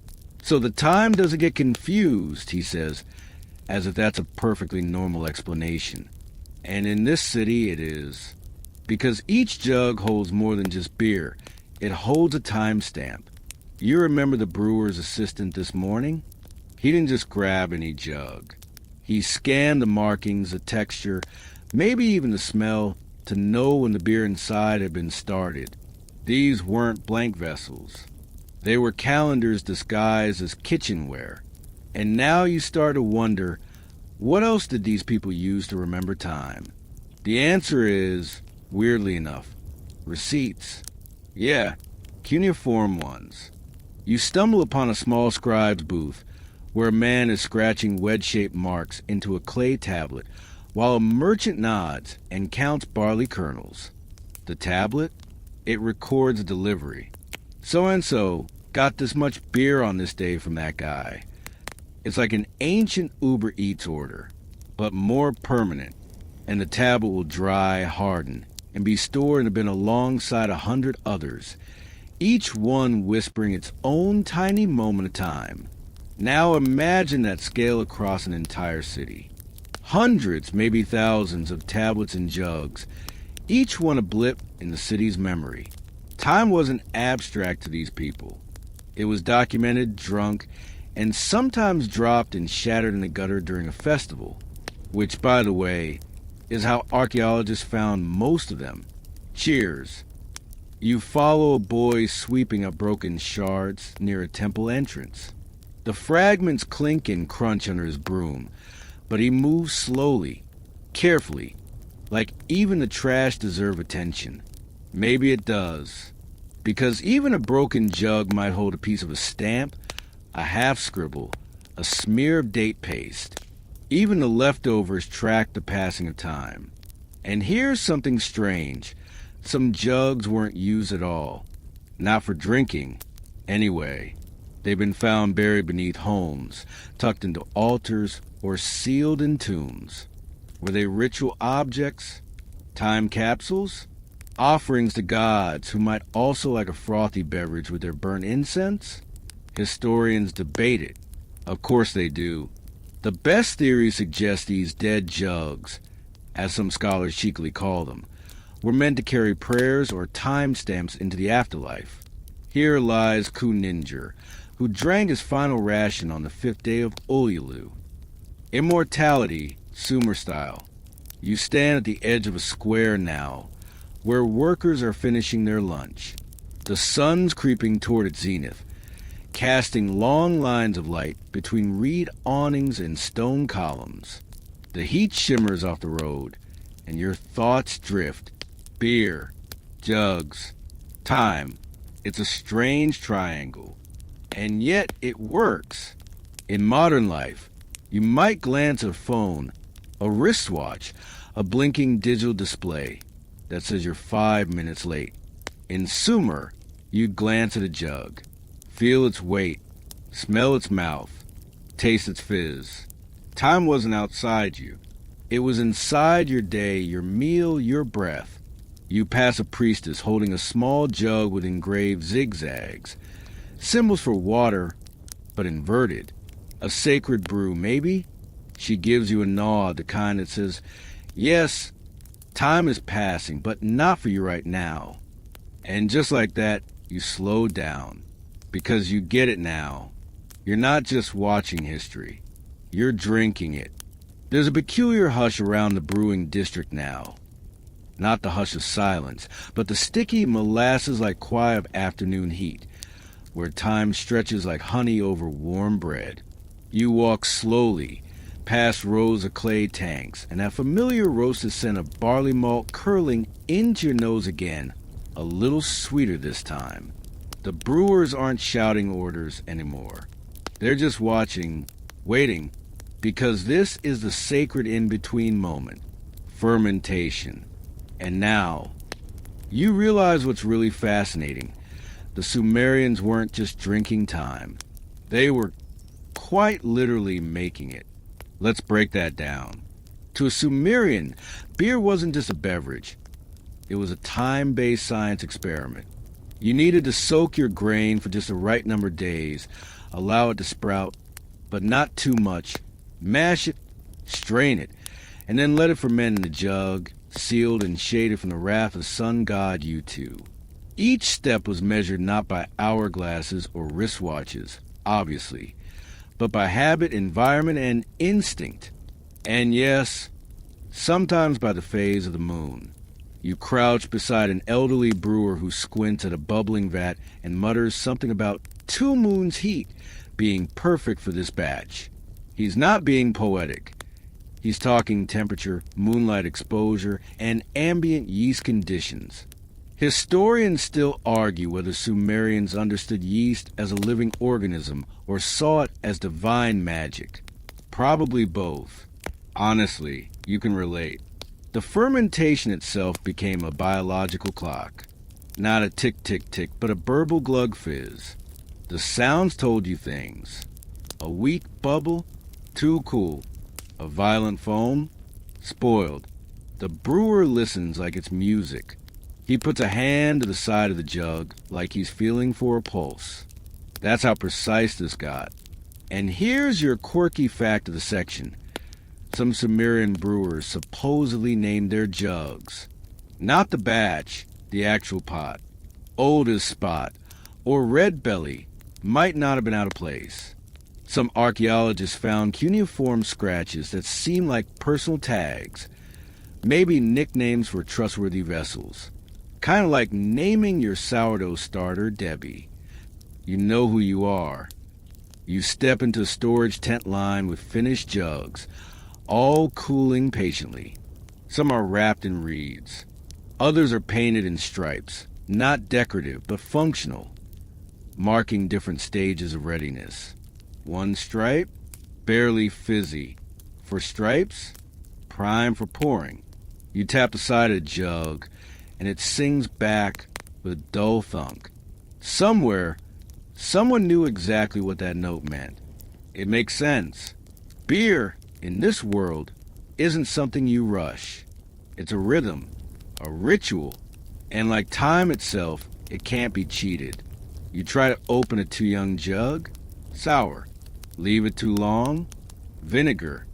So the time doesn't get confused, he says, as if that's a perfectly normal explanation. And in this city it is. Because each jug holds more than just beer. It holds a timestamp. You remember the brewer's assistant this morning? He didn't just grab any jug. He scanned the markings, the texture, maybe even the smell, to know when the beer inside had been started. These weren't blank vessels. They were calendars disguised as kitchenware. And now you start to wonder, what else did these people use to remember time? The answer is, weirdly enough, receipts. Yeah, cuneiform ones. You stumble upon a small scribe's booth where a man is scratching wedge-shaped marks into a clay tablet while a merchant nods and counts barley kernels. The tablet? It records delivery. So-and-so got this much beer on this day from that guy. It's like an ancient Uber Eats order, but more permanent, and the tablet will dry, harden, and be stored in a bin alongside 100 others, each one whispering its own tiny moment of time. Now imagine that scale across an entire city. Hundreds, maybe thousands of tablets and jugs, each one a blip in the city's memory. Time wasn't abstract to these people. It was documented, drunk, and sometimes dropped and shattered in the gutter during a festival, which, by the way, is how archaeologists found most of them. Cheers. You follow a boy sweeping up broken shards near a temple entrance. The fragments clink and crunch under his broom, but he moves slowly, carefully, like even the trash deserve attention. Maybe it does, because even a broken jug might hold a piece of a stamp, a half scribble, a smear of date paste. Even the leftovers track the passing of time. And here's something strange. Some jugs weren't used at all. Not for drinking. Anyway, they've been found buried beneath homes, tucked into altars, or sealed in tombs. Were they ritual objects? Time capsules? Offerings to gods who might also like a frothy beverage with their burnt incense? Historians debate it. Of course they do. The best theory suggests these dead jugs, as some scholars cheekily call them, were meant to carry prayers or timestamps into the afterlife. Here lies Kuninjar, who drank his final ration on the 5th day of Ululu. Immortality, Sumer style. You stand at the edge of a square now, where workers are finishing their lunch. The sun's creeping toward its zenith, casting long lines of light between reed awnings and stone columns. The heat shimmers off the road, and your thoughts drift. Beer, jugs, time. It's a strange triangle. And yet it works. In modern life, you might glance at a phone, a wristwatch, a blinking digital display that says you're 5 minutes late. In Sumer, you'd glance at a jug, feel its weight, smell its mouth, taste its fizz. Time wasn't outside you. It was inside your day, your meal, your breath. You pass a priestess holding a small jug with engraved zigzags, symbols for water, but inverted. A sacred brew, maybe? She gives you a nod, the kind that says, yes, time is passing, but not for you right now. And just like that, you slow down, because you get it now. You're not just watching history, you're drinking it. There's a peculiar hush around the brewing district now. Not the hush of silence, but the sticky molasses-like quiet of afternoon heat, where time stretches like honey over warm bread. You walk slowly, past rows of clay tanks, and that familiar roasted scent of barley malt curling into your nose again, a little sweeter this time. The brewers aren't shouting orders anymore. They're just watching, waiting, because this is the sacred in-between moment, fermentation. And now, you realize what's really fascinating. The Sumerians weren't just drinking time. They were quite literally making it. Let's break that down. To a Sumerian, beer wasn't just a beverage. It was a time-based science experiment. You needed to soak your grain for just the right number of days, allow it to sprout, but not too much, mash it, strain it, and then let it ferment in a jug, sealed and shaded from the wrath of sun god Utu. Each step was measured not by hourglasses or wristwatches, obviously, but by habit, environment, and instinct. And yes, sometimes by the phase of the moon. You crouch beside an elderly brewer who squints at a bubbling vat and mutters something about 2 moons heat being perfect for this batch. He's not being poetic. He's talking temperature, moonlight exposure, and ambient yeast conditions. Historians still argue whether Sumerians understood yeast as a living organism or saw it as divine magic. Probably both. Honestly, you can relate. The fermentation itself became a biological clock. Not a tick-tick-tick, but a burble glug fizz. The sounds told you things. A weak bubble? Too cool. A violent foam? Spoiled. The brewer listens like it's music. He puts a hand to the side of the jug like he's feeling for a pulse. That's how precise this got. And here's your quirky fact of the section. Some Sumerian brewers supposedly named their jugs. Not the batch, the actual pot. Oldest spot, or red belly, might not have been out of place. Some archaeologists found cuneiform scratches that seem like personal tags, maybe nicknames for trustworthy vessels. Kind of like naming your sourdough starter Debbie. You know who you are. You step into a storage tent line with finished jugs, all cooling patiently. Some are wrapped in reeds. Others are painted in stripes, not decorative, but functional, marking different stages of readiness. One stripe, barely fizzy. For stripes, prime for pouring. You tap the side of the jug, and it sings back with a dull thunk. Somewhere, someone knew exactly what that note meant. It makes sense. Beer, in this world, isn't something you rush. It's a rhythm, a ritual, and like time itself, it can't be cheated. You try to open a too young jug, sour. Leave it too long, vinegar.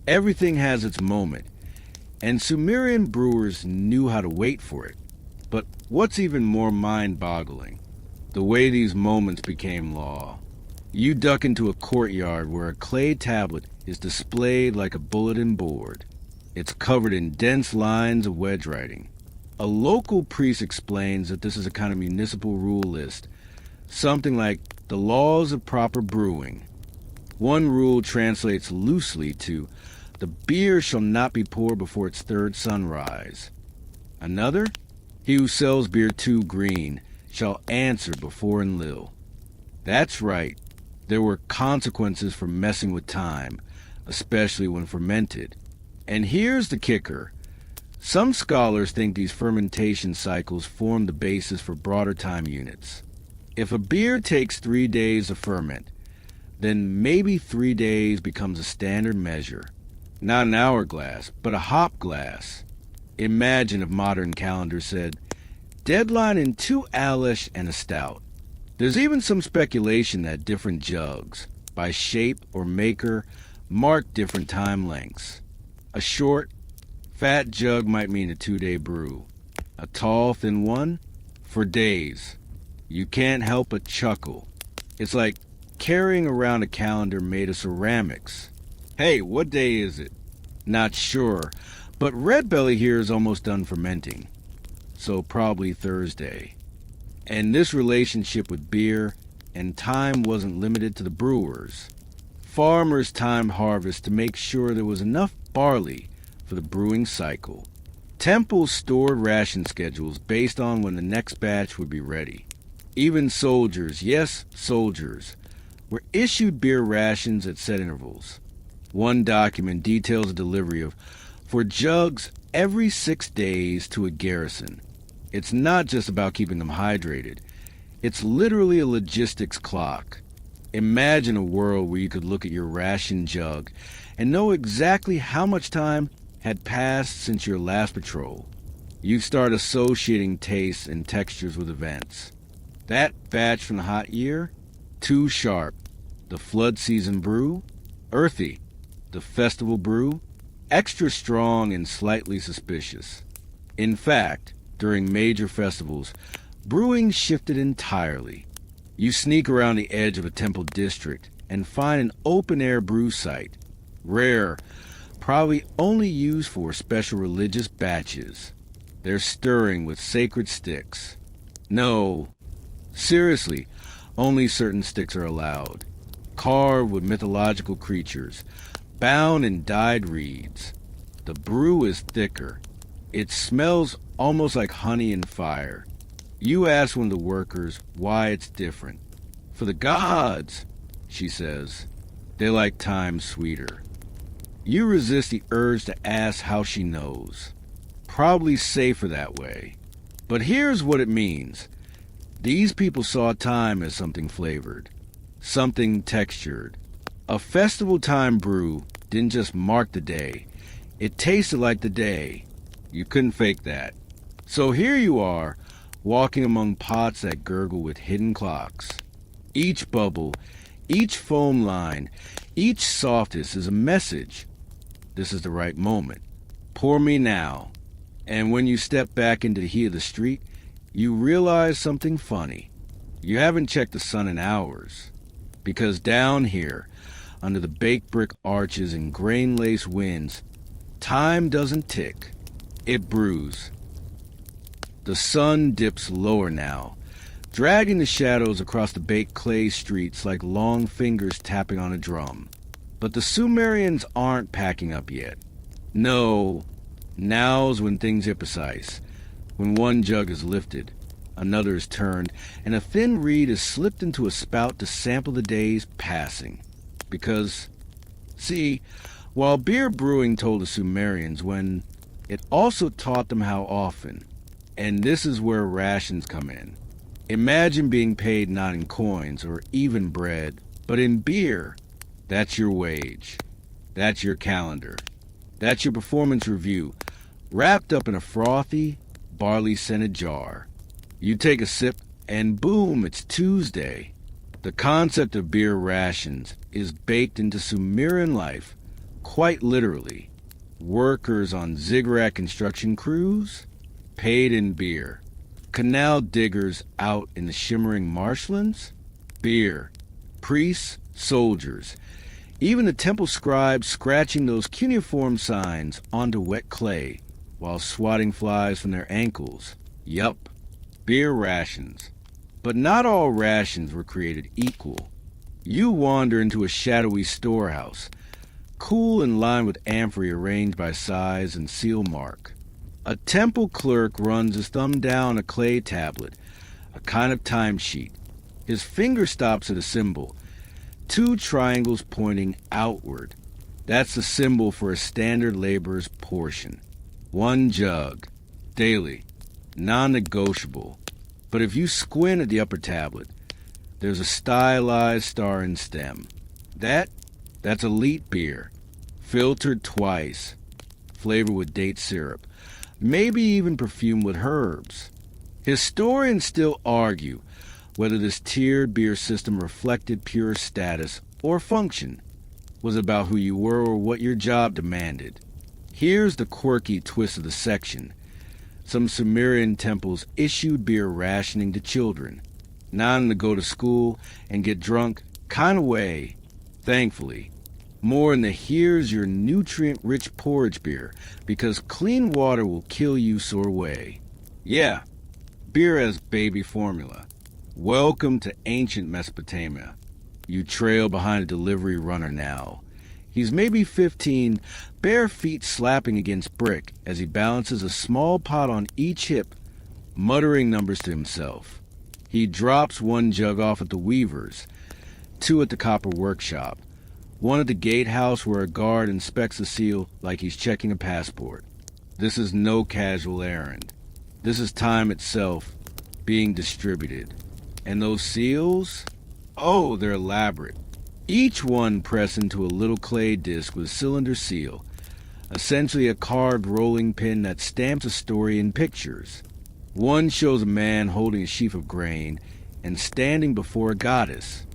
Everything has its moment, and Sumerian brewers knew how to wait for it. But what's even more mind-boggling? The way these moments became law. You duck into a courtyard where a clay tablet is displayed like a bulletin board. It's covered in dense lines of wedge writing. A local priest explains that this is a kind of municipal rule list, something like the laws of proper brewing. One rule translates loosely to, the beer shall not be poured before its third sunrise. Another, he who sells beer too green shall answer before Enlil. That's right, there were consequences for messing with time, especially when fermented. And here's the kicker. Some scholars think these fermentation cycles form the basis for broader time units. If a beer takes 3 days to ferment, then maybe 3 days becomes a standard measure. Not an hourglass, but a hop glass. Imagine if modern calendars said, deadline in 2 Alesh and a stout. There's even some speculation that different jugs, by shape or maker, mark different time lengths. A short, fat jug might mean a 2-day brew. A tall, thin one, for days. You can't help but chuckle. It's like carrying around a calendar made of ceramics. Hey, what day is it? Not sure, but red belly here is almost done fermenting. So probably Thursday. And this relationship with beer and time wasn't limited to the brewers. Farmers timed harvest to make sure there was enough barley for the brewing cycle. Temples stored ration schedules based on when the next batch would be ready. Even soldiers, yes, soldiers, were issued beer rations at set intervals. One document details a delivery of 4 jugs every 6 days to a garrison. It's not just about keeping them hydrated. It's literally a logistics clock. Imagine a world where you could look at your ration jug and know exactly how much time had passed since your last patrol. You start associating tastes and textures with events. That batch from the hot year? Too sharp. The flood season brew? Earthy. The festival brew? Extra strong and slightly suspicious. In fact, during major festivals, brewing shifted entirely. You sneak around the edge of a temple district and find an open-air brew site. Rare, probably only used for special religious batches. They're stirring with sacred sticks. No, seriously, only certain sticks are allowed. Carved with mythological creatures, bound in dyed reeds. The brew is thicker. It smells almost like honey and fire. You ask one of the workers why it's different. For the gods, she says. They like time sweeter. You resist the urge to ask how she knows. Probably safer that way. But here's what it means. These people saw time as something flavored, something textured. A festival time brew didn't just mark the day. It tasted like the day. You couldn't fake that. So here you are, walking among pots that gurgle with hidden clocks. Each bubble, each foam line, each softness is a message. This is the right moment. Pour me now. And when you step back into the heat of the street, you realize something funny. You haven't checked the sun in hours. Because down here, under the baked brick arches and grain-laced winds, time doesn't tick. It brews. The sun dips lower now, dragging the shadows across the baked clay streets like long fingers tapping on a drum. But the Sumerians aren't packing up yet. No, now's when things get precise. When one jug is lifted, another is turned, and a thin reed is slipped into a spout to sample the day's passing. Because, see, while beer brewing told the Sumerians when, it also taught them how often. And this is where rations come in. Imagine being paid not in coins or even bread, but in beer. That's your wage. That's your calendar. That's your performance review, wrapped up in a frothy, barley-scented jar. You take a sip, and boom, it's Tuesday. The concept of beer rations is baked into Sumerian life, quite literally. Workers on ziggurat construction crews, paid in beer. Canal diggers out in the shimmering marshlands, beer. Priests, soldiers. Even the temple scribes scratching those cuneiform signs onto wet clay while swatting flies from their ankles. Yup, beer rations. But not all rations were created equal. You wander into a shadowy storehouse, cool and lined with amphorae arranged by size and seal mark. A temple clerk runs his thumb down a clay tablet, a kind of timesheet. His finger stops at a symbol, two triangles pointing outward. That's the symbol for a standard laborer's portion. One jug, daily, non-negotiable. But if you squint at the upper tablet, there's a stylized star and stem. That's elite beer, filtered twice, flavored with date syrup, maybe even perfumed with herbs. Historians still argue whether this tiered beer system reflected pure status or function, was about who you were or what your job demanded. Here's the quirky twist of the section. Some Sumerian temples issued beer rationing to children, not in the go to school and get drunk kind of way, thankfully. More in the here's your nutrient-rich porridge beer, because clean water will kill you sort of way. Yeah, beer as baby formula. Welcome to ancient Mesopotamia. You trail behind a delivery runner now. He's maybe 15, bare feet slapping against brick as he balances a small pot on each hip, muttering numbers to himself. He drops one jug off at the weaver's, two at the copper workshop, one at the gatehouse where a guard inspects the seal like he's checking a passport. This is no casual errand. This is time itself being distributed. And those seals? Oh, they're elaborate. Each one pressed into a little clay disc with a cylinder seal, essentially a carved rolling pin that stamps a story in pictures. One shows a man holding a sheaf of grain and standing before a goddess.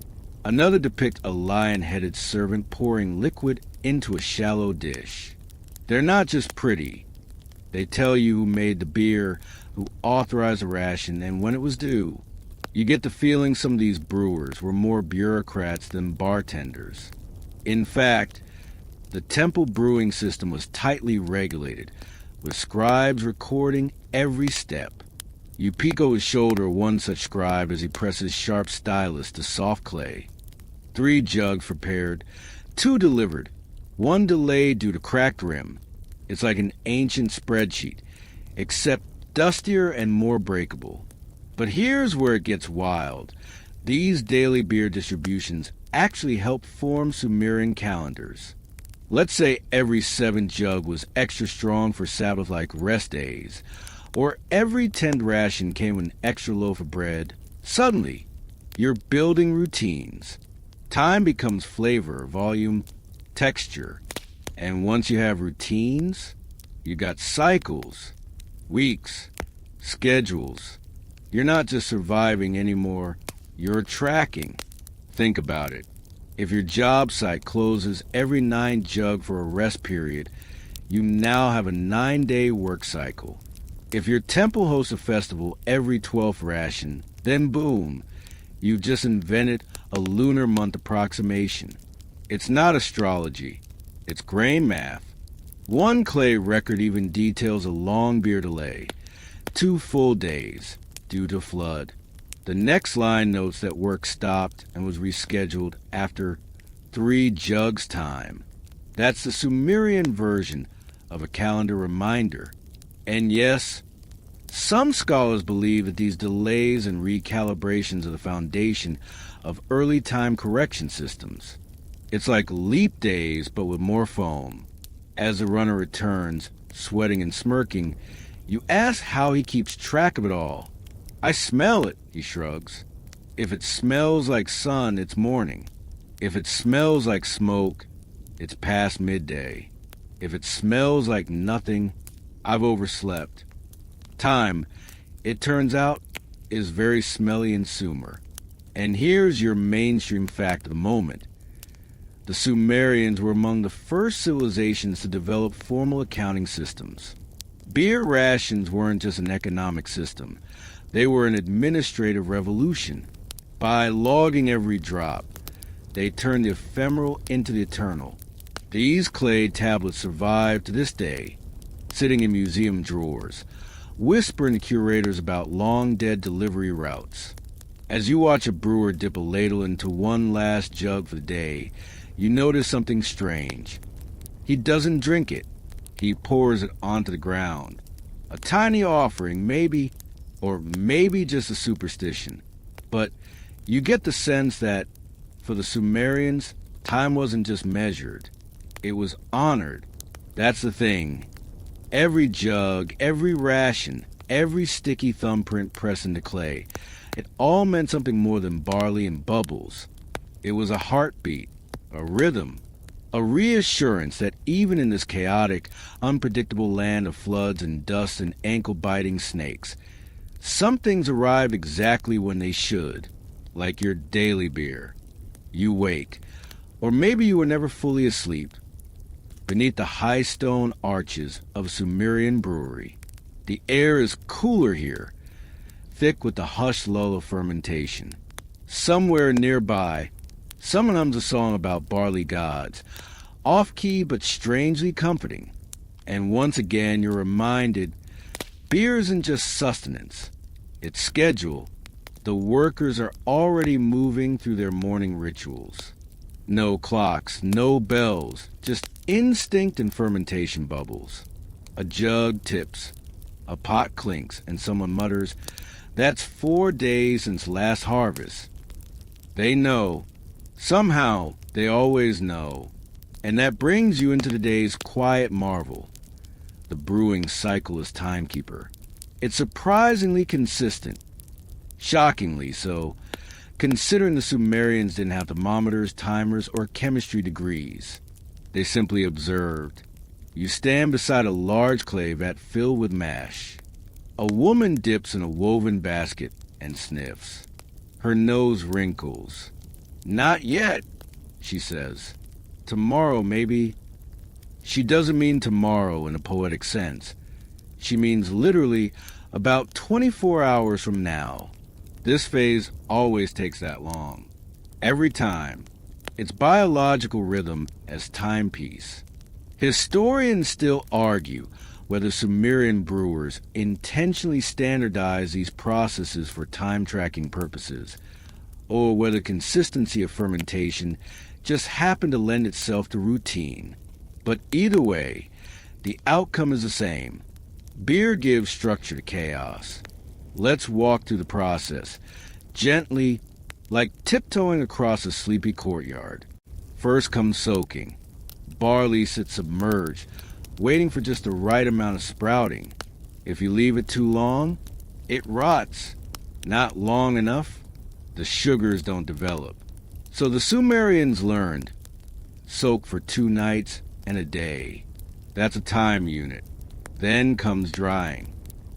Another depicts a lion-headed servant pouring liquid into a shallow dish. They're not just pretty. They tell you who made the beer, who authorized the ration, and when it was due. You get the feeling some of these brewers were more bureaucrats than bartenders. In fact, the temple brewing system was tightly regulated, with scribes recording every step. You peek over his shoulder one such scribe as he presses sharp stylus to soft clay. 3 jugs prepared, 2 delivered, 1 delayed due to cracked rim. It's like an ancient spreadsheet, except dustier and more breakable. But here's where it gets wild. These daily beer distributions actually help form Sumerian calendars. Let's say every 7th jug was extra strong for Sabbath-like rest days, or every 10th ration came with an extra loaf of bread. Suddenly, you're building routines. Time becomes flavor, volume, texture. And once you have routines, you got cycles, weeks, Schedules. You're not just surviving anymore, you're tracking. Think about it. If your job site closes every 9 jug for a rest period, you now have a 9-day work cycle. If your temple hosts a festival every 12th ration, then boom, you've just invented a lunar month approximation. It's not astrology, it's grain math. One clay record even details a long beer delay, 2 full days, due to flood. The next line notes that work stopped and was rescheduled after 3 jugs time. That's the Sumerian version of a calendar reminder. And yes, some scholars believe that these delays and recalibrations are the foundation of early time correction systems. It's like leap days, but with more foam. As the runner returns, sweating and smirking, you ask how he keeps track of it all. I smell it, he shrugs. If it smells like sun, it's morning. If it smells like smoke, it's past midday. If it smells like nothing, I've overslept. Time, it turns out, is very smelly in Sumer. And here's your mainstream fact of the moment. The Sumerians were among the first civilizations to develop formal accounting systems. Beer rations weren't just an economic system. They were an administrative revolution. By logging every drop, they turned the ephemeral into the eternal. These clay tablets survive to this day, sitting in museum drawers, whispering to curators about long-dead delivery routes. As you watch a brewer dip a ladle into one last jug for the day, you notice something strange. He doesn't drink it. He pours it onto the ground. A tiny offering, maybe, or maybe just a superstition. But you get the sense that, for the Sumerians, time wasn't just measured. It was honored. That's the thing. Every jug, every ration, every sticky thumbprint pressed into clay, it all meant something more than barley and bubbles. It was a heartbeat, a rhythm, a reassurance that even in this chaotic, unpredictable land of floods and dust and ankle-biting snakes, some things arrive exactly when they should, like your daily beer. You wake, or maybe you were never fully asleep, beneath the high stone arches of a Sumerian brewery. The air is cooler here, thick with the hushed lull of fermentation. Somewhere nearby, someone hums a song about barley gods, off-key but strangely comforting. And once again you're reminded, beer isn't just sustenance, it's schedule. The workers are already moving through their morning rituals. No clocks, no bells, just instinct and fermentation bubbles. A jug tips, a pot clinks, and someone mutters, "That's 4 days since last harvest." They know. Somehow, they always know. And that brings you into the day's quiet marvel. The brewing cycle as timekeeper. It's surprisingly consistent. Shockingly so, considering the Sumerians didn't have thermometers, timers, or chemistry degrees. They simply observed. You stand beside a large clay vat filled with mash. A woman dips in a woven basket and sniffs. Her nose wrinkles. "Not yet," she says. "Tomorrow, maybe." She doesn't mean tomorrow in a poetic sense. She means literally about 24 hours from now. This phase always takes that long. Every time. It's biological rhythm as timepiece. Historians still argue whether Sumerian brewers intentionally standardized these processes for time-tracking purposes, or whether consistency of fermentation just happened to lend itself to routine. But either way, the outcome is the same. Beer gives structure to chaos. Let's walk through the process, gently, like tiptoeing across a sleepy courtyard. First comes soaking. Barley sits submerged, waiting for just the right amount of sprouting. If you leave it too long, it rots. Not long enough, the sugars don't develop. So the Sumerians learned, soak for 2 nights and a day. That's a time unit. Then comes drying.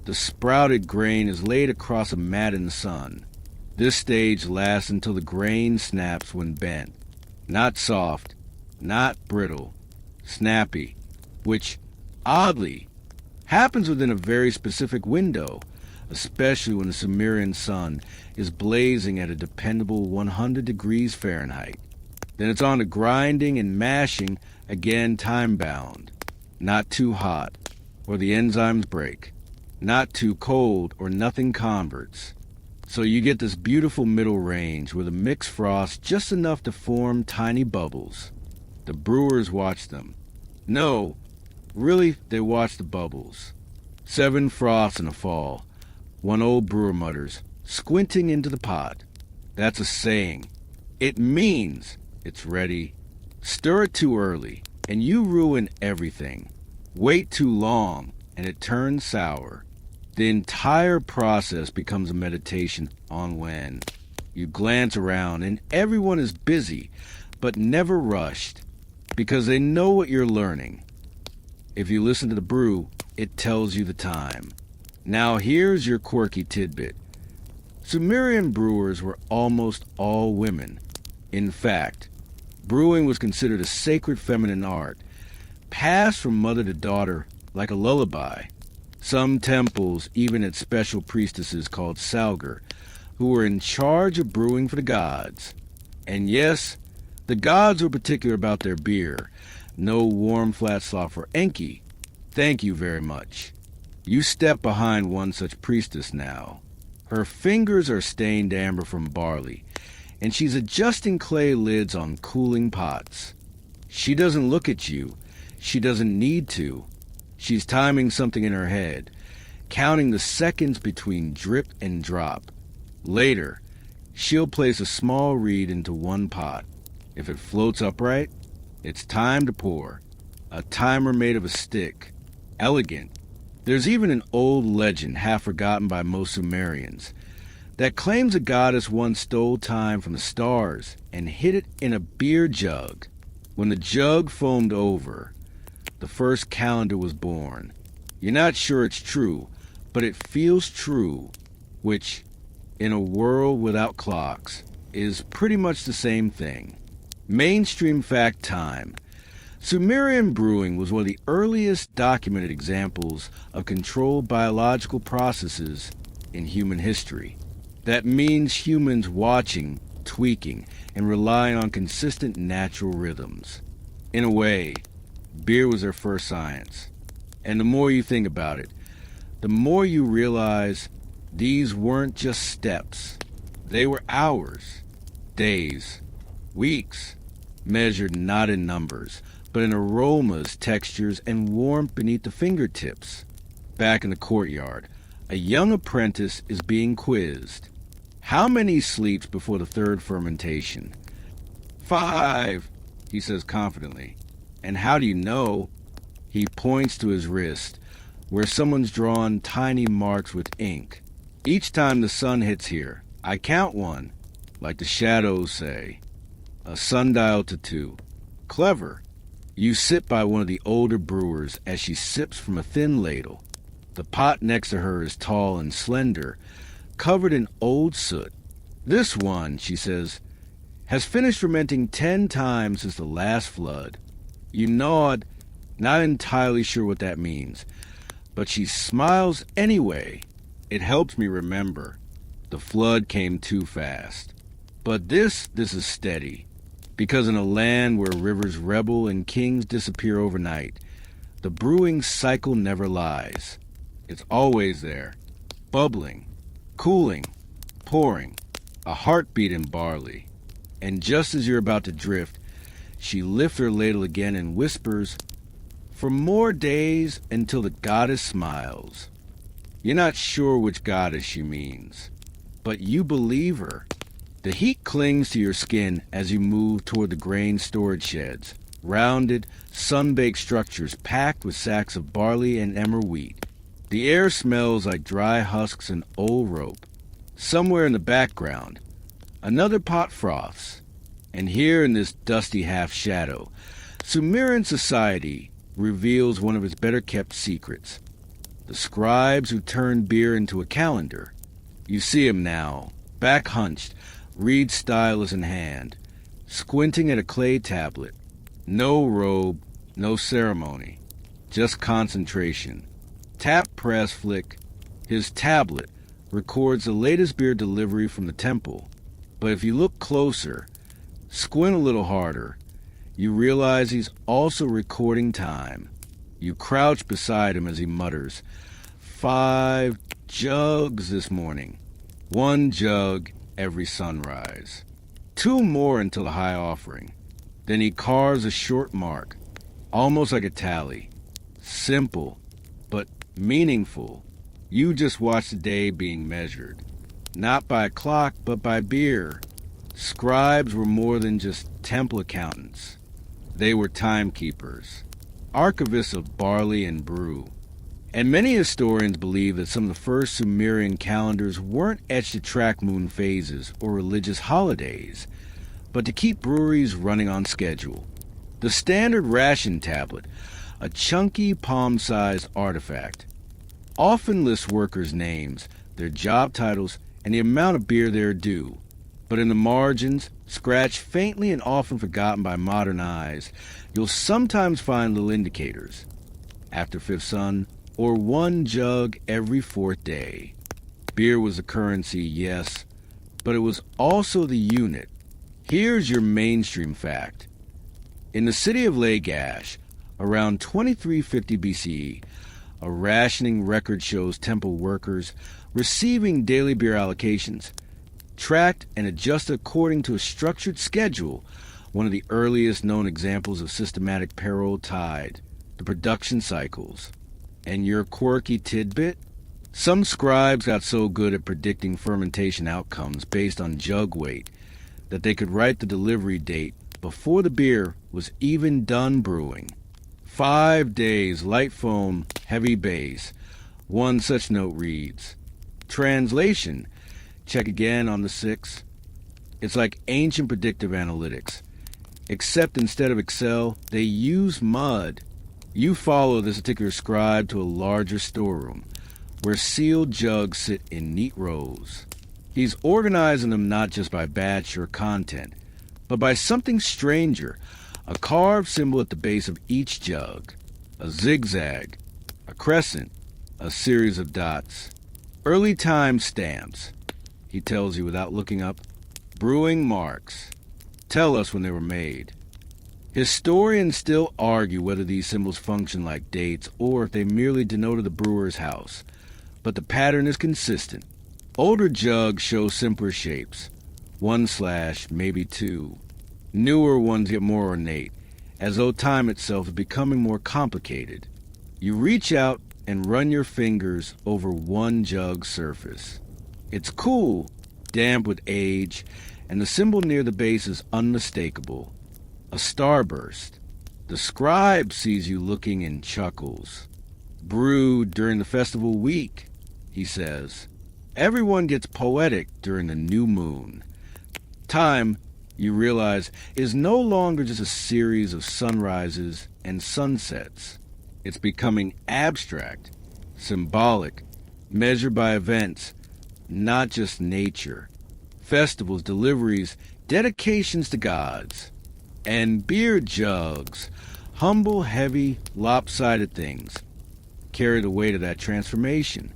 The sprouted grain is laid across a mat in the sun. This stage lasts until the grain snaps when bent. Not soft, not brittle, snappy, which, oddly, happens within a very specific window, especially when the Sumerian sun is blazing at a dependable 100 degrees Fahrenheit. Then it's on to grinding and mashing, again time-bound. Not too hot, or the enzymes break. Not too cold, or nothing converts. So you get this beautiful middle range with a mixed frost just enough to form tiny bubbles. The brewers watch them. No, really, they watch the bubbles. 7 frosts in a fall. One old brewer mutters, squinting into the pot. That's a saying. It means it's ready. Stir it too early, and you ruin everything. Wait too long, and it turns sour. The entire process becomes a meditation on when. You glance around, and everyone is busy, but never rushed, because they know what you're learning. If you listen to the brew, it tells you the time. Now here's your quirky tidbit. Sumerian brewers were almost all women. In fact, brewing was considered a sacred feminine art, passed from mother to daughter like a lullaby. Some temples even had special priestesses called Salgar, who were in charge of brewing for the gods. And yes, the gods were particular about their beer. No warm flat slop for Enki. Thank you very much. You step behind one such priestess now. Her fingers are stained amber from barley, and she's adjusting clay lids on cooling pots. She doesn't look at you. She doesn't need to. She's timing something in her head, counting the seconds between drip and drop. Later, she'll place a small reed into one pot. If it floats upright, it's time to pour. A timer made of a stick. Elegant. There's even an old legend, half forgotten by most Sumerians, that claims a goddess once stole time from the stars and hid it in a beer jug. When the jug foamed over, the first calendar was born. You're not sure it's true, but it feels true, which, in a world without clocks, is pretty much the same thing. Mainstream fact time. Sumerian brewing was one of the earliest documented examples of controlled biological processes in human history. That means humans watching, tweaking, and relying on consistent natural rhythms. In a way, beer was their first science. And the more you think about it, the more you realize these weren't just steps. They were hours, days, weeks, measured not in numbers, but in aromas, textures, and warmth beneath the fingertips. Back in the courtyard, a young apprentice is being quizzed. How many sleeps before the third fermentation? 5, he says confidently. And how do you know? He points to his wrist, where someone's drawn tiny marks with ink. Each time the sun hits here, I count 1, like the shadows say. A sundial to 2. Clever. You sit by one of the older brewers as she sips from a thin ladle. The pot next to her is tall and slender, covered in old soot. This one, she says, has finished fermenting 10 times since the last flood. You nod, not entirely sure what that means, but she smiles anyway. It helps me remember. The flood came too fast. But this is steady, because in a land where rivers rebel and kings disappear overnight, the brewing cycle never lies. It's always there, bubbling, cooling, pouring, a heartbeat in barley. And just as you're about to drift, she lifts her ladle again and whispers, "For more days until the goddess smiles." You're not sure which goddess she means, but you believe her. The heat clings to your skin as you move toward the grain storage sheds, rounded, sun-baked structures packed with sacks of barley and emmer wheat. The air smells like dry husks and old rope. Somewhere in the background, another pot froths. And here in this dusty half-shadow, Sumerian society reveals one of its better-kept secrets. the scribes who turned beer into a calendar. You see him now, back hunched, reed stylus in hand, squinting at a clay tablet. No robe, no ceremony, just concentration. Tap, press, flick. His tablet records the latest beer delivery from the temple. But if you look closer, squint a little harder, you realize he's also recording time. You crouch beside him as he mutters, 5 jugs this morning. 1 jug every sunrise. 2 more until the high offering. Then he carves a short mark, almost like a tally. Simple, but meaningful. You just watch the day being measured. Not by a clock, but by beer. Scribes were more than just temple accountants. They were timekeepers, archivists of barley and brew. And many historians believe that some of the first Sumerian calendars weren't etched to track moon phases or religious holidays, but to keep breweries running on schedule. The standard ration tablet, a chunky palm-sized artifact, often lists workers' names, their job titles, and the amount of beer they're due. But in the margins, scratched faintly and often forgotten by modern eyes, you'll sometimes find little indicators. After fifth sun, or 1 jug every 4th day. Beer was the currency, yes, but it was also the unit. Here's your mainstream fact. In the city of Lagash, around 2350 BCE, a rationing record shows temple workers receiving daily beer allocations, tracked and adjusted according to a structured schedule, one of the earliest known examples of systematic parallel tide, the production cycles. And your quirky tidbit? Some scribes got so good at predicting fermentation outcomes based on jug weight that they could write the delivery date before the beer was even done brewing. 5 days, light foam, heavy base. One such note reads, translation, check again on the 6th. It's like ancient predictive analytics, except instead of Excel, they use mud. You follow this particular scribe to a larger storeroom, where sealed jugs sit in neat rows. He's organizing them not just by batch or content, but by something stranger, a carved symbol at the base of each jug, a zigzag, a crescent, a series of dots. Early time stamps, he tells you without looking up. Brewing marks. Tell us when they were made. Historians still argue whether these symbols function like dates or if they merely denoted the brewer's house, but the pattern is consistent. Older jugs show simpler shapes, 1/ maybe 2. Newer ones get more ornate, as though time itself is becoming more complicated. You reach out and run your fingers over 1 jug surface. It's cool, damp with age, and the symbol near the base is unmistakable. A starburst. The scribe sees you looking and chuckles. Brewed during the festival week, he says. Everyone gets poetic during the new moon. Time, you realize, is no longer just a series of sunrises and sunsets. It's becoming abstract, symbolic, measured by events, not just nature. Festivals, deliveries, dedications to gods. And beer jugs, humble, heavy, lopsided things, carry the weight of that transformation.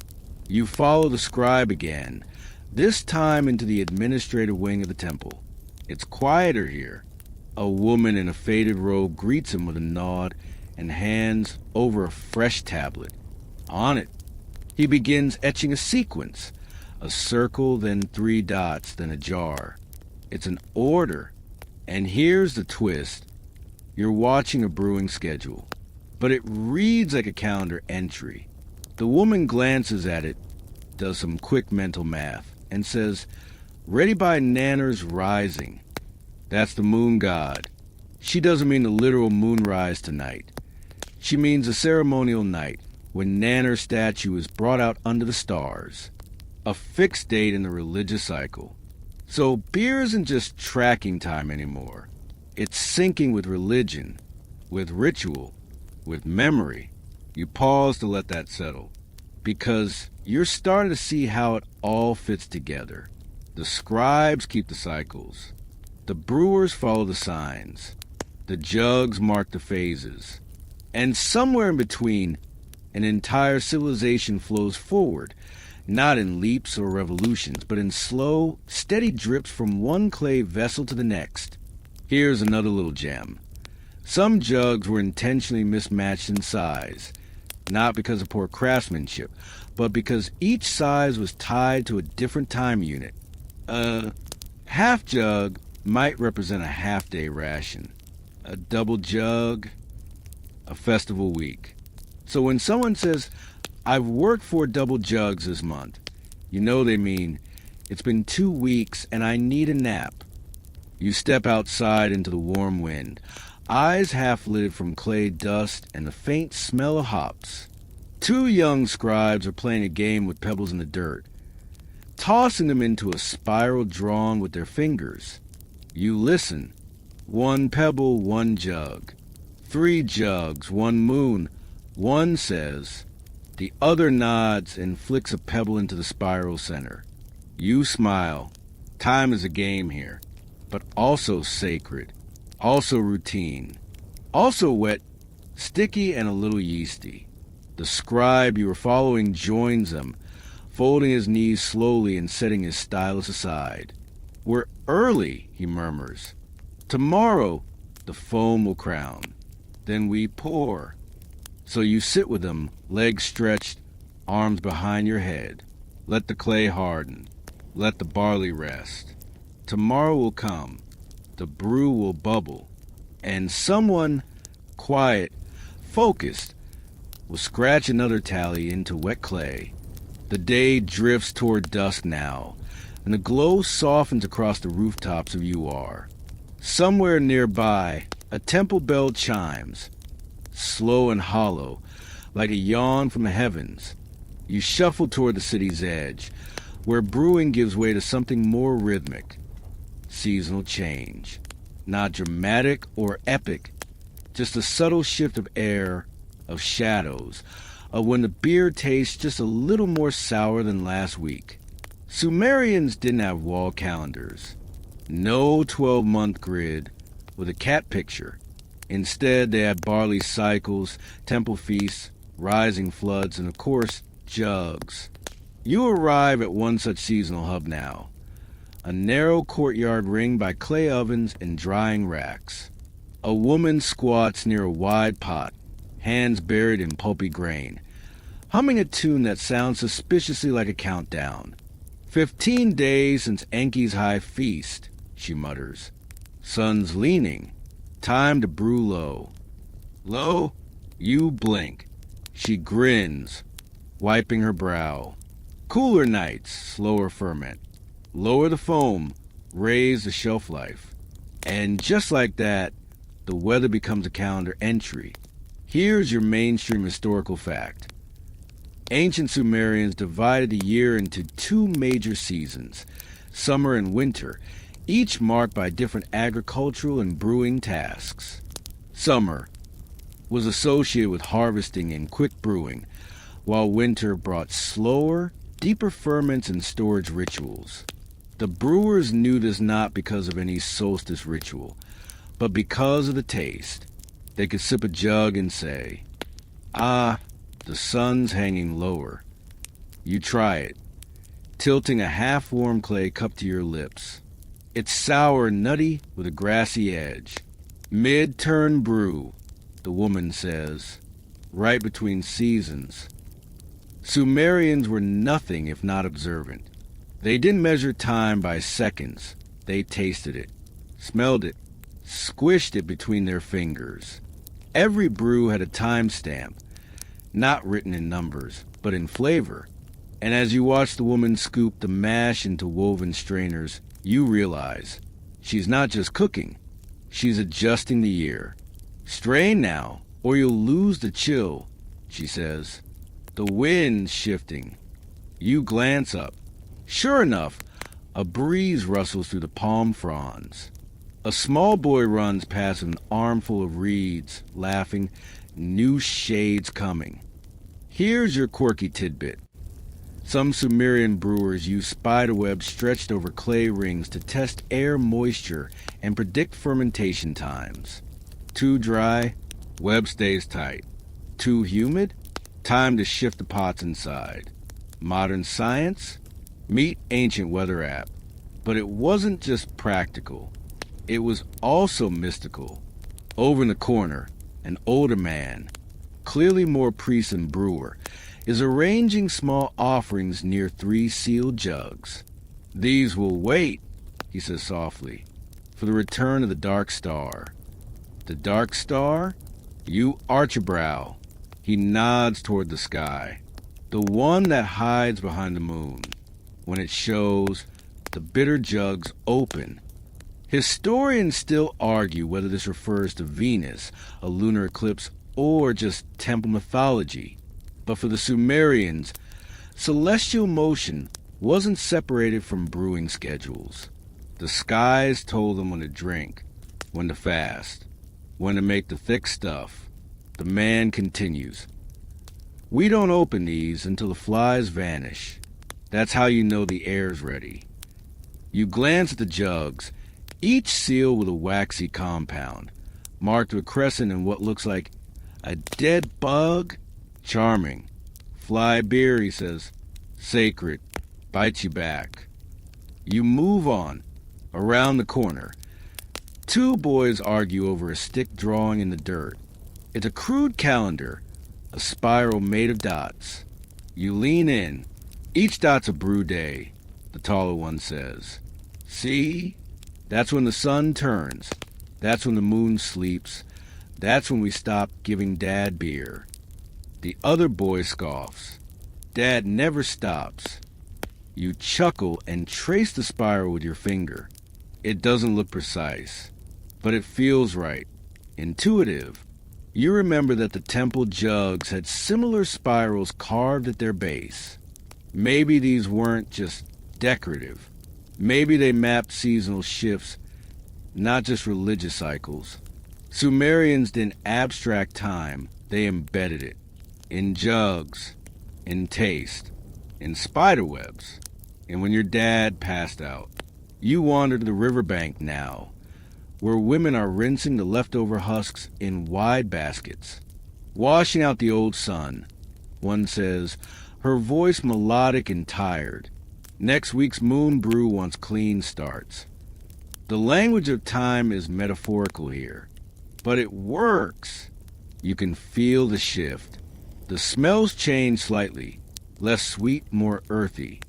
You follow the scribe again, this time into the administrative wing of the temple. It's quieter here. A woman in a faded robe greets him with a nod and hands over a fresh tablet. On it, he begins etching a sequence, a circle, then 3 dots, then a jar. It's an order. And here's the twist. You're watching a brewing schedule, but it reads like a calendar entry. The woman glances at it, does some quick mental math, and says, ready by Nanner's rising. That's the moon god. She doesn't mean the literal moonrise tonight. She means a ceremonial night when Nanner's statue is brought out under the stars. A fixed date in the religious cycle. So beer isn't just tracking time anymore. It's syncing with religion, with ritual, with memory. You pause to let that settle. because you're starting to see how it all fits together. The scribes keep the cycles. The brewers follow the signs. The jugs mark the phases. And somewhere in between, an entire civilization flows forward, not in leaps or revolutions, but in slow, steady drips from one clay vessel to the next. Here's another little gem. Some jugs were intentionally mismatched in size, not because of poor craftsmanship, but because each size was tied to a different time unit. A half jug might represent a half-day ration. A double jug, a festival week. So when someone says, "I've worked 4 double jugs this month," you know they mean, "It's been 2 weeks and I need a nap." You step outside into the warm wind, eyes half-lit from clay dust and the faint smell of hops. 2 young scribes are playing a game with pebbles in the dirt, tossing them into a spiral drawn with their fingers. You listen. 1 pebble, 1 jug. 3 jugs, 1 moon. One says. The other nods and flicks a pebble into the spiral center. You smile. Time is a game here, but also sacred, also routine, also wet, sticky, and a little yeasty. The scribe you are following joins them, folding his knees slowly and setting his stylus aside. "We're early," he murmurs. "Tomorrow the foam will crown. Then we pour." So you sit with them, legs stretched, arms behind your head. Let the clay harden. Let the barley rest. Tomorrow will come. The brew will bubble. And someone, quiet, focused, will scratch another tally into wet clay. The day drifts toward dusk now, and the glow softens across the rooftops of UR. Somewhere nearby, a temple bell chimes, slow and hollow, like a yawn from the heavens. You shuffle toward the city's edge, where brewing gives way to something more rhythmic. Seasonal change. Not dramatic or epic, just a subtle shift of air, of shadows, of when the beer tastes just a little more sour than last week. Sumerians didn't have wall calendars. No 12-month grid with a cat picture. Instead, they had barley cycles, temple feasts, rising floods, and of course, jugs. You arrive at one such seasonal hub now. A narrow courtyard ringed by clay ovens and drying racks. A woman squats near a wide pot, hands buried in pulpy grain, humming a tune that sounds suspiciously like a countdown. 15 days since Enki's high feast, she mutters. Sun's leaning. Time to brew low. Low? You blink. She grins, wiping her brow. Cooler nights, slower ferment. Lower the foam, raise the shelf life. And just like that, the weather becomes a calendar entry. Here's your mainstream historical fact. Ancient Sumerians divided the year into 2 major seasons, summer and winter, each marked by different agricultural and brewing tasks. Summer was associated with harvesting and quick brewing, while winter brought slower, deeper ferments and storage rituals. The brewers knew this not because of any solstice ritual, but because of the taste. They could sip a jug and say, "Ah, the sun's hanging lower." You try it, tilting a half-warm clay cup to your lips. It's sour and nutty with a grassy edge. Mid-turn brew, the woman says, right between seasons. Sumerians were nothing if not observant. They didn't measure time by seconds. They tasted it, smelled it, squished it between their fingers. Every brew had a timestamp, not written in numbers, but in flavor. And as you watch the woman scoop the mash into woven strainers, you realize she's not just cooking, she's adjusting the year. "Strain now, or you'll lose the chill," she says. The wind's shifting. You glance up. Sure enough, a breeze rustles through the palm fronds. A small boy runs past an armful of reeds, laughing, "New shades coming." Here's your quirky tidbit. Some Sumerian brewers used spiderwebs stretched over clay rings to test air moisture and predict fermentation times. Too dry, web stays tight. Too humid, time to shift the pots inside. Modern science? Meet ancient weather app. But it wasn't just practical. It was also mystical. Over in the corner, an older man, clearly more priest than brewer, is arranging small offerings near 3 sealed jugs. These will wait, he says softly, for the return of the dark star. The dark star? You arch a brow. He nods toward the sky. The one that hides behind the moon. When it shows, the bitter jugs open. Historians still argue whether this refers to Venus, a lunar eclipse, or just temple mythology. But for the Sumerians, celestial motion wasn't separated from brewing schedules. The skies told them when to drink, when to fast, when to make the thick stuff. The man continues. We don't open these until the flies vanish. That's how you know the air's ready. You glance at the jugs, each sealed with a waxy compound, marked with a crescent and what looks like a dead bug. Charming. Fly beer, he says. Sacred. Bites you back. You move on. Around the corner. 2 boys argue over a stick drawing in the dirt. It's a crude calendar, a spiral made of dots. You lean in. Each dot's a brew day, the taller one says. See? That's when the sun turns. That's when the moon sleeps. That's when we stop giving Dad beer. The other boy scoffs. Dad never stops. You chuckle and trace the spiral with your finger. It doesn't look precise, but it feels right, intuitive. You remember that the temple jugs had similar spirals carved at their base. Maybe these weren't just decorative. Maybe they mapped seasonal shifts, not just religious cycles. Sumerians didn't abstract time, they embedded it. In jugs, in taste, in spiderwebs. And when your dad passed out, you wander to the riverbank now, where women are rinsing the leftover husks in wide baskets, washing out the old sun. One says, her voice melodic and tired. Next week's moon brew once clean starts. The language of time is metaphorical here, but it works. You can feel the shift. The smells change slightly, less sweet, more earthy.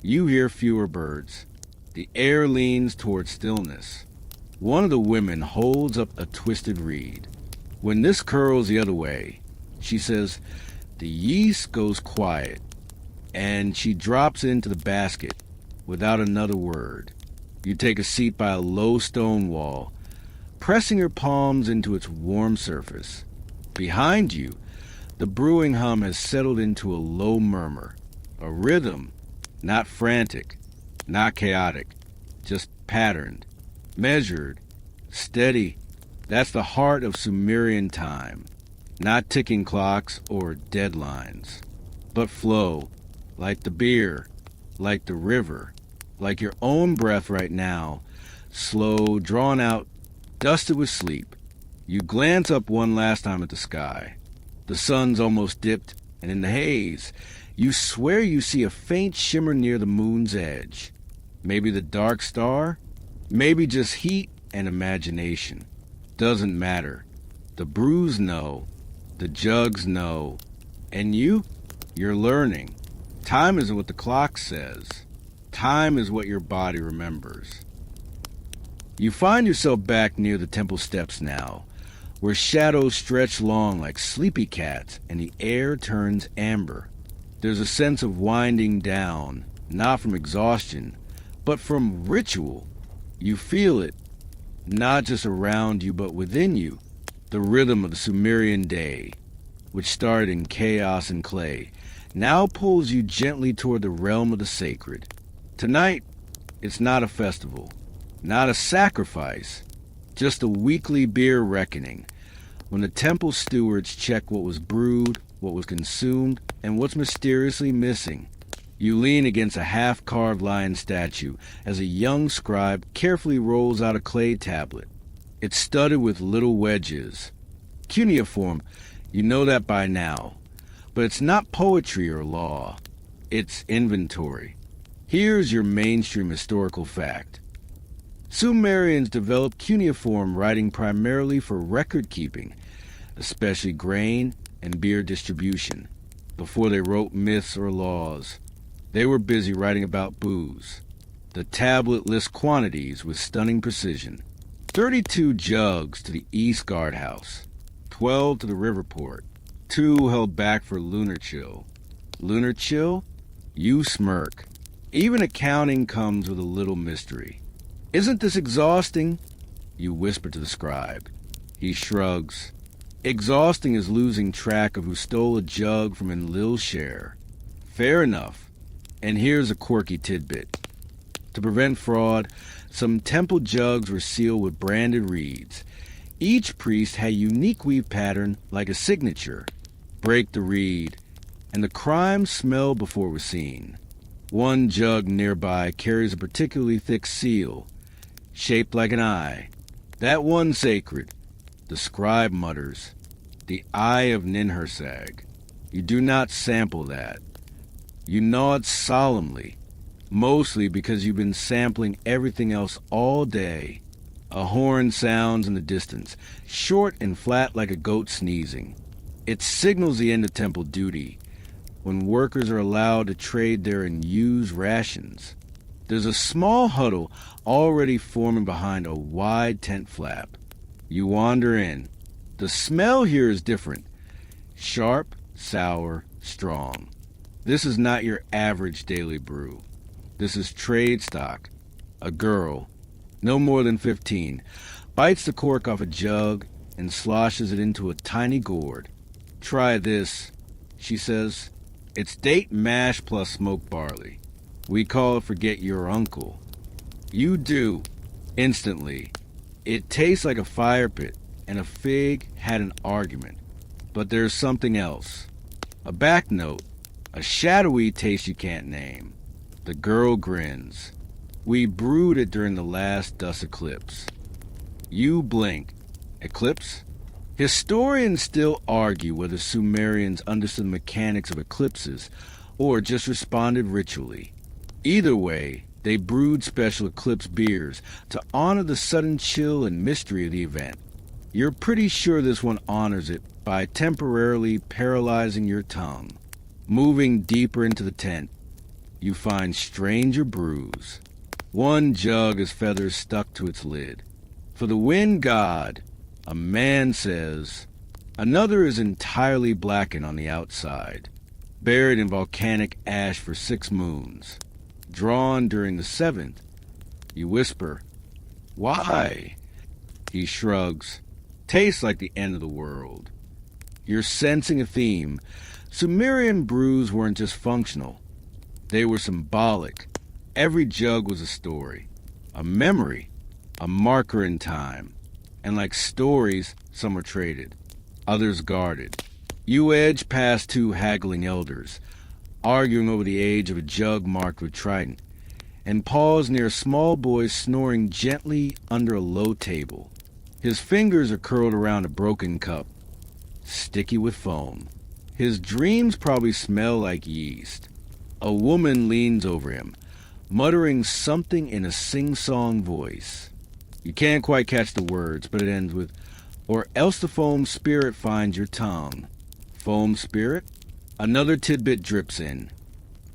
You hear fewer birds. The air leans toward stillness. One of the women holds up a twisted reed. When this curls the other way, she says, the yeast goes quiet, and she drops into the basket without another word. You take a seat by a low stone wall, pressing your palms into its warm surface. Behind you, the brewing hum has settled into a low murmur, a rhythm, not frantic, not chaotic, just patterned, measured, steady. That's the heart of Sumerian time, not ticking clocks or deadlines, but flow, like the beer, like the river, like your own breath right now, slow, drawn out, dusted with sleep. You glance up one last time at the sky. The sun's almost dipped, and in the haze, you swear you see a faint shimmer near the moon's edge. Maybe the dark star? Maybe just heat and imagination. Doesn't matter. The brews know. The jugs know. And you? You're learning. Time isn't what the clock says. Time is what your body remembers. You find yourself back near the temple steps now, where shadows stretch long like sleepy cats and the air turns amber. There's a sense of winding down, not from exhaustion, but from ritual. You feel it, not just around you, but within you. The rhythm of the Sumerian day, which started in chaos and clay, now pulls you gently toward the realm of the sacred. Tonight, it's not a festival, not a sacrifice, just a weekly beer reckoning, when the temple stewards check what was brewed, what was consumed, And what's mysteriously missing? You lean against a half-carved lion statue as a young scribe carefully rolls out a clay tablet. It's studded with little wedges. Cuneiform, you know that by now. But it's not poetry or law. It's inventory. Here's your mainstream historical fact. Sumerians developed cuneiform writing primarily for record-keeping, especially grain and beer distribution. Before they wrote myths or laws, they were busy writing about booze. The tablet lists quantities with stunning precision. 32 jugs to the east guardhouse, 12 to the river port, 2 held back for lunar chill. Lunar chill? You smirk. Even accounting comes with a little mystery. Isn't this exhausting? You whisper to the scribe. He shrugs. Exhausting is losing track of who stole a jug from Enlil's share. Fair enough. And here's a quirky tidbit. To prevent fraud, some temple jugs were sealed with branded reeds. Each priest had a unique weave pattern like a signature. Break the reed, and the crime smelled before it was seen. One jug nearby carries a particularly thick seal, shaped like an eye. That one sacred. The scribe mutters, the eye of Ninhursag. You do not sample that. You nod solemnly, mostly because you've been sampling everything else all day. A horn sounds in the distance, short and flat like a goat sneezing. It signals the end of temple duty, when workers are allowed to trade their unused rations. There's a small huddle already forming behind a wide tent flap. You wander in. The smell here is different. Sharp, sour, strong. This is not your average daily brew. This is trade stock. A girl, no more than 15, bites the cork off a jug and sloshes it into a tiny gourd. Try this, she says. It's date mash plus smoked barley. We call it Forget Your Uncle. You do, instantly. It tastes like a fire pit, and a fig had an argument. But there's something else. A back note, a shadowy taste you can't name. The girl grins. We brewed it during the last dust eclipse. You blink. Eclipse? Historians still argue whether Sumerians understood the mechanics of eclipses or just responded ritually. Either way, they brewed special eclipse beers to honor the sudden chill and mystery of the event. You're pretty sure this one honors it by temporarily paralyzing your tongue. Moving deeper into the tent, you find stranger brews. One jug has feathers stuck to its lid. For the wind god, a man says. Another is entirely blackened on the outside, buried in volcanic ash for 6 moons. Drawn during the 7th, you whisper, "Why?" He shrugs. Tastes like the end of the world. You're sensing a theme. Sumerian brews weren't just functional. They were symbolic. Every jug was a story, a memory, a marker in time. And like stories, some were traded, others guarded. You edge past 2 haggling elders, arguing over the age of a jug marked with trident, and pause near a small boy snoring gently under a low table. His fingers are curled around a broken cup, sticky with foam. His dreams probably smell like yeast. A woman leans over him, muttering something in a sing-song voice. You can't quite catch the words, but it ends with, "Or else the foam spirit finds your tongue." Foam spirit? Another tidbit drips in.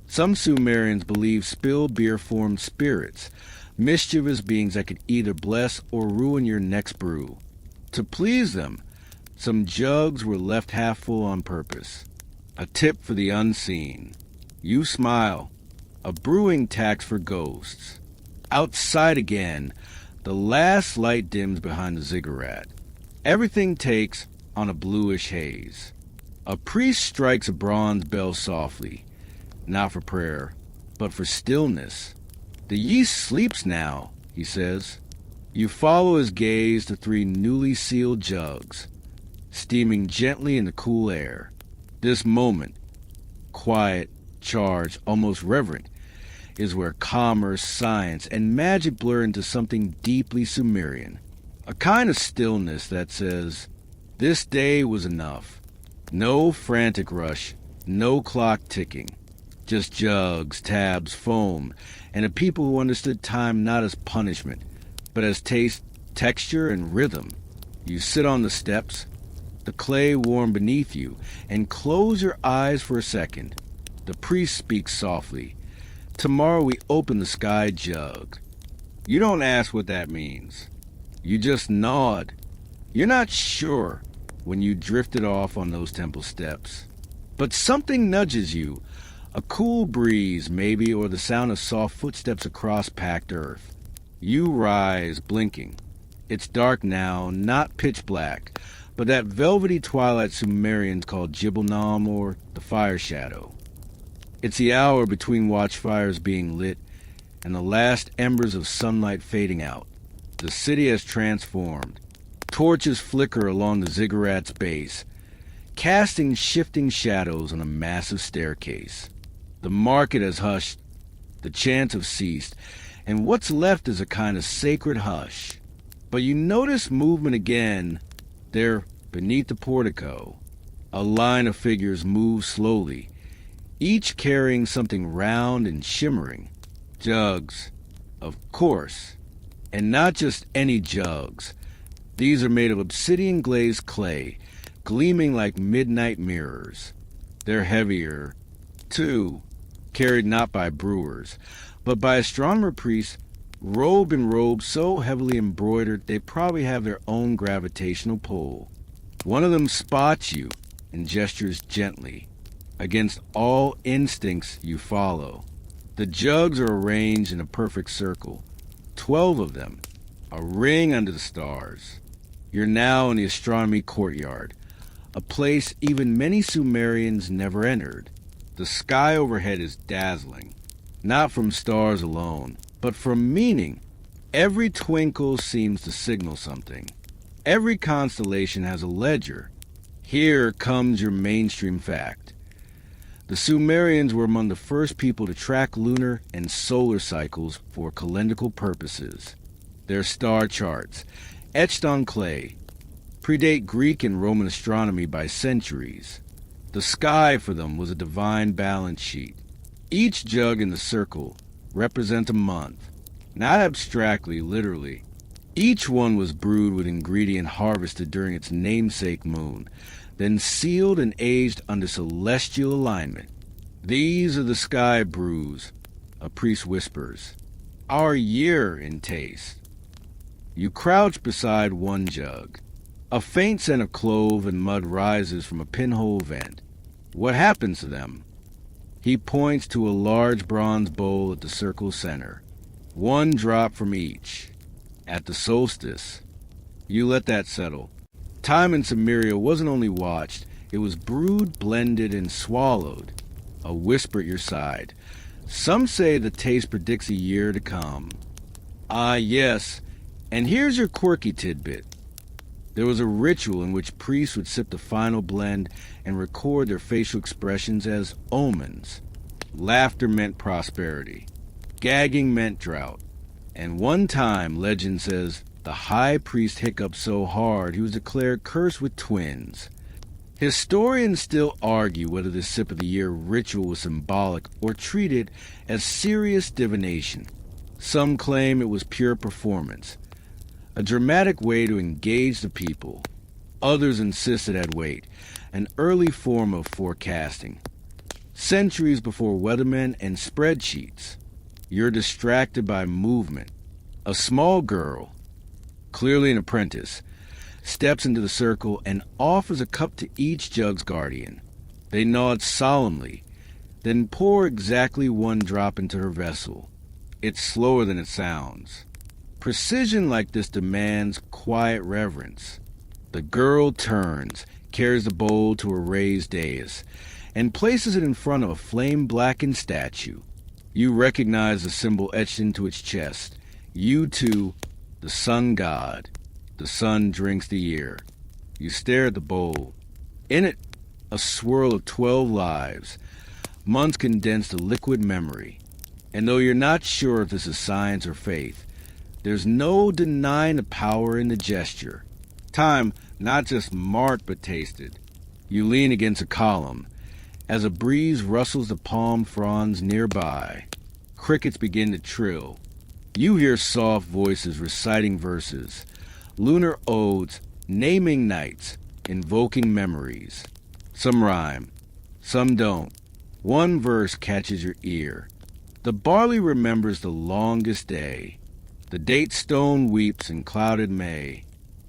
Some Sumerians believe spilled beer formed spirits, mischievous beings that could either bless or ruin your next brew. To please them, some jugs were left half full on purpose. A tip for the unseen. You smile. A brewing tax for ghosts. Outside again, the last light dims behind the ziggurat. Everything takes on a bluish haze. A priest strikes a bronze bell softly, not for prayer, but for stillness. The yeast sleeps now, he says. You follow his gaze to 3 newly sealed jugs, steaming gently in the cool air. This moment, quiet, charged, almost reverent, is where commerce, science, and magic blur into something deeply Sumerian. A kind of stillness that says, this day was enough. No frantic rush, no clock ticking. Just jugs, tabs, foam, and a people who understood time not as punishment, but as taste, texture, and rhythm. You sit on the steps, the clay warm beneath you, and close your eyes for a second. The priest speaks softly. Tomorrow we open the sky jug. You don't ask what that means. You just nod. You're not sure when you drifted off on those temple steps. But something nudges you. A cool breeze, maybe, or the sound of soft footsteps across packed earth. You rise, blinking. It's dark now, not pitch black, but that velvety twilight Sumerians called Jibbalnam, or the fire shadow. It's the hour between watchfires being lit and the last embers of sunlight fading out. The city has transformed. Torches flicker along the ziggurat's base, casting shifting shadows on a massive staircase. The market has hushed, the chants have ceased, and what's left is a kind of sacred hush. But you notice movement again, there beneath the portico. A line of figures moves slowly, each carrying something round and shimmering. Jugs, of course, and not just any jugs. These are made of obsidian-glazed clay, gleaming like midnight mirrors. They're heavier, too, carried not by brewers, but by astronomer priests, robed in robes so heavily embroidered they probably have their own gravitational pull. One of them spots you and gestures gently. Against all instincts you follow. The jugs are arranged in a perfect circle, 12 of them, a ring under the stars. You're now in the astronomy courtyard, a place even many Sumerians never entered. The sky overhead is dazzling, not from stars alone, but from meaning. Every twinkle seems to signal something. Every constellation has a ledger. Here comes your mainstream fact. The Sumerians were among the first people to track lunar and solar cycles for calendrical purposes. Their star charts, etched on clay, predate Greek and Roman astronomy by centuries. The sky for them was a divine balance sheet. Each jug in the circle represents a month, not abstractly, literally. Each one was brewed with ingredient harvested during its namesake moon, then sealed and aged under celestial alignment. These are the sky brews, a priest whispers. Our year in taste. You crouch beside one jug. A faint scent of clove and mud rises from a pinhole vent. What happens to them? He points to a large bronze bowl at the circle's center. One drop from each. At the solstice. You let that settle. Time in Sumeria wasn't only watched, it was brewed, blended, and swallowed. A whisper at your side. Some say the taste predicts a year to come. Ah, yes, and here's your quirky tidbit. There was a ritual in which priests would sip the final blend and record their facial expressions as omens. Laughter meant prosperity. Gagging meant drought. And one time, legend says, the high priest hiccuped so hard he was declared cursed with twins. Historians still argue whether the sip of the year ritual was symbolic or treated as serious divination. Some claim it was pure performance, a dramatic way to engage the people. Others insist it had weight, an early form of forecasting. Centuries before weathermen and spreadsheets, you're distracted by movement. A small girl, clearly an apprentice, steps into the circle and offers a cup to each jug's guardian. They nod solemnly, then pour exactly one drop into her vessel. It's slower than it sounds. Precision like this demands quiet reverence. The girl turns, carries the bowl to a raised dais, and places it in front of a flame-blackened statue. You recognize the symbol etched into its chest. You too, the sun god. The sun drinks the year. You stare at the bowl. In it, a swirl of 12 lives. months condensed to liquid memory. And though you're not sure if this is science or faith, there's no denying the power in the gesture. Time not just marked but tasted. You lean against a column. As a breeze rustles the palm fronds nearby, crickets begin to trill. You hear soft voices reciting verses, lunar odes, naming nights, invoking memories. Some rhyme, some don't. One verse catches your ear. The barley remembers the longest day. The date stone weeps in clouded May.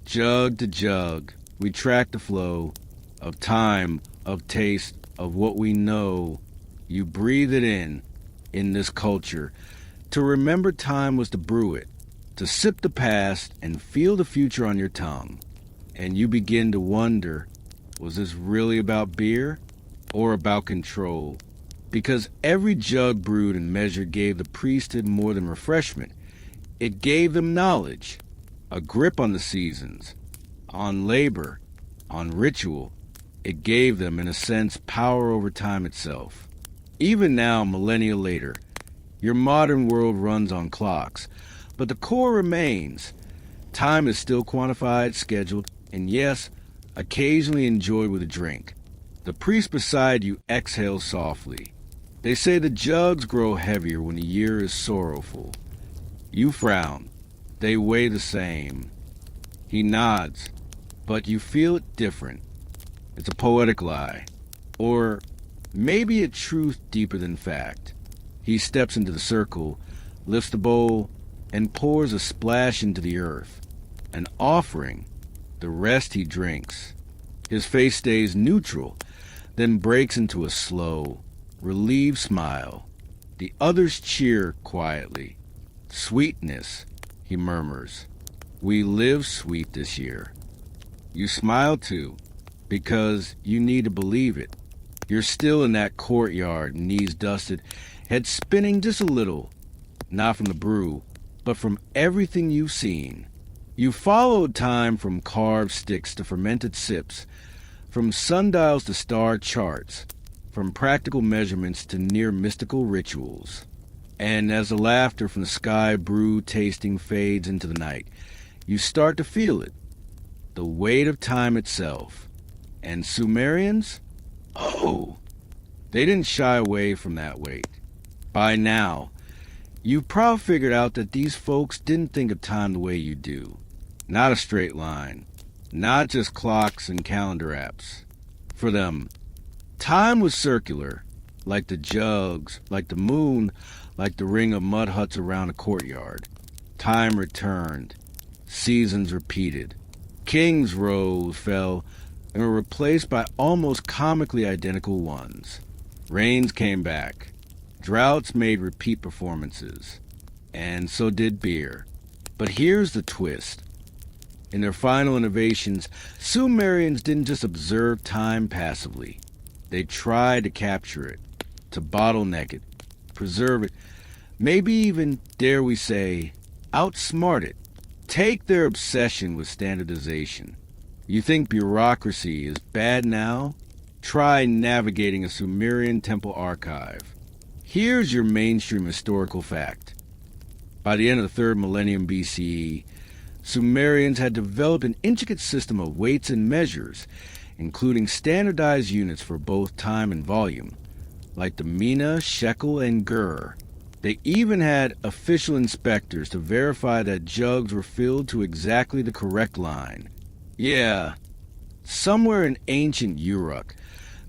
Jug to jug, we track the flow of time, of taste, of what we know. You breathe it in this culture. To remember time was to brew it, to sip the past and feel the future on your tongue. And you begin to wonder, was this really about beer or about control? Because every jug brewed and measured gave the priesthood more than refreshment. It gave them knowledge, a grip on the seasons, on labor, on ritual. It gave them, in a sense, power over time itself. Even now, millennia later, your modern world runs on clocks, but the core remains. Time is still quantified, scheduled, and yes, occasionally enjoyed with a drink. The priest beside you exhales softly. They say the jugs grow heavier when the year is sorrowful. You frown. They weigh the same. He nods, but you feel it different. It's a poetic lie. Or maybe a truth deeper than fact. He steps into the circle, lifts the bowl, and pours a splash into the earth. An offering. The rest he drinks. His face stays neutral, then breaks into a slow, relieved smile. The others cheer quietly. Sweetness, he murmurs. We live sweet this year. You smile too, because you need to believe it. You're still in that courtyard, knees dusted, head spinning just a little, not from the brew, but from everything you've seen. You followed time from carved sticks to fermented sips, from sundials to star charts, from practical measurements to near mystical rituals. And as the laughter from the sky brew tasting fades into the night, you start to feel it, the weight of time itself. And Sumerians? Oh, they didn't shy away from that weight. By now, you've probably figured out that these folks didn't think of time the way you do. Not a straight line, not just clocks and calendar apps. For them, time was circular, like the jugs, like the moon, like the ring of mud huts around a courtyard. Time returned. Seasons repeated. Kings rose, fell, and were replaced by almost comically identical ones. Rains came back. Droughts made repeat performances. And so did beer. But here's the twist. In their final innovations, Sumerians didn't just observe time passively. They tried to capture it, to bottleneck it, preserve it, maybe even, dare we say, outsmart it. Take their obsession with standardization. You think bureaucracy is bad now? Try navigating a Sumerian temple archive. Here's your mainstream historical fact. By the end of the 3rd millennium BCE, Sumerians had developed an intricate system of weights and measures, including standardized units for both time and volume, like the mina, shekel, and gur. They even had official inspectors to verify that jugs were filled to exactly the correct line. Yeah, somewhere in ancient Uruk,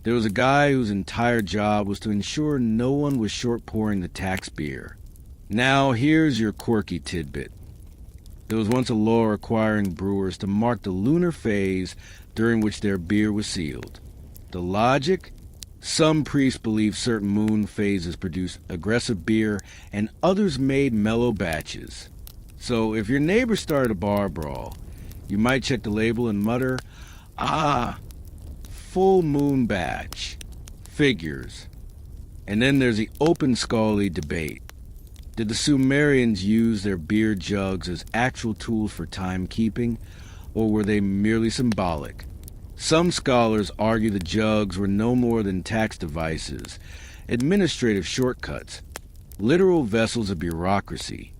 there was a guy whose entire job was to ensure no one was short pouring the tax beer. Now here's your quirky tidbit. There was once a law requiring brewers to mark the lunar phase during which their beer was sealed. The logic? Some priests believed certain moon phases produced aggressive beer and others made mellow batches. So if your neighbor started a bar brawl, you might check the label and mutter, "Ah, full moon batch. Figures." And then there's the open scholarly debate. Did the Sumerians use their beer jugs as actual tools for timekeeping, or were they merely symbolic? Some scholars argue the jugs were no more than tax devices, administrative shortcuts, literal vessels of bureaucracy.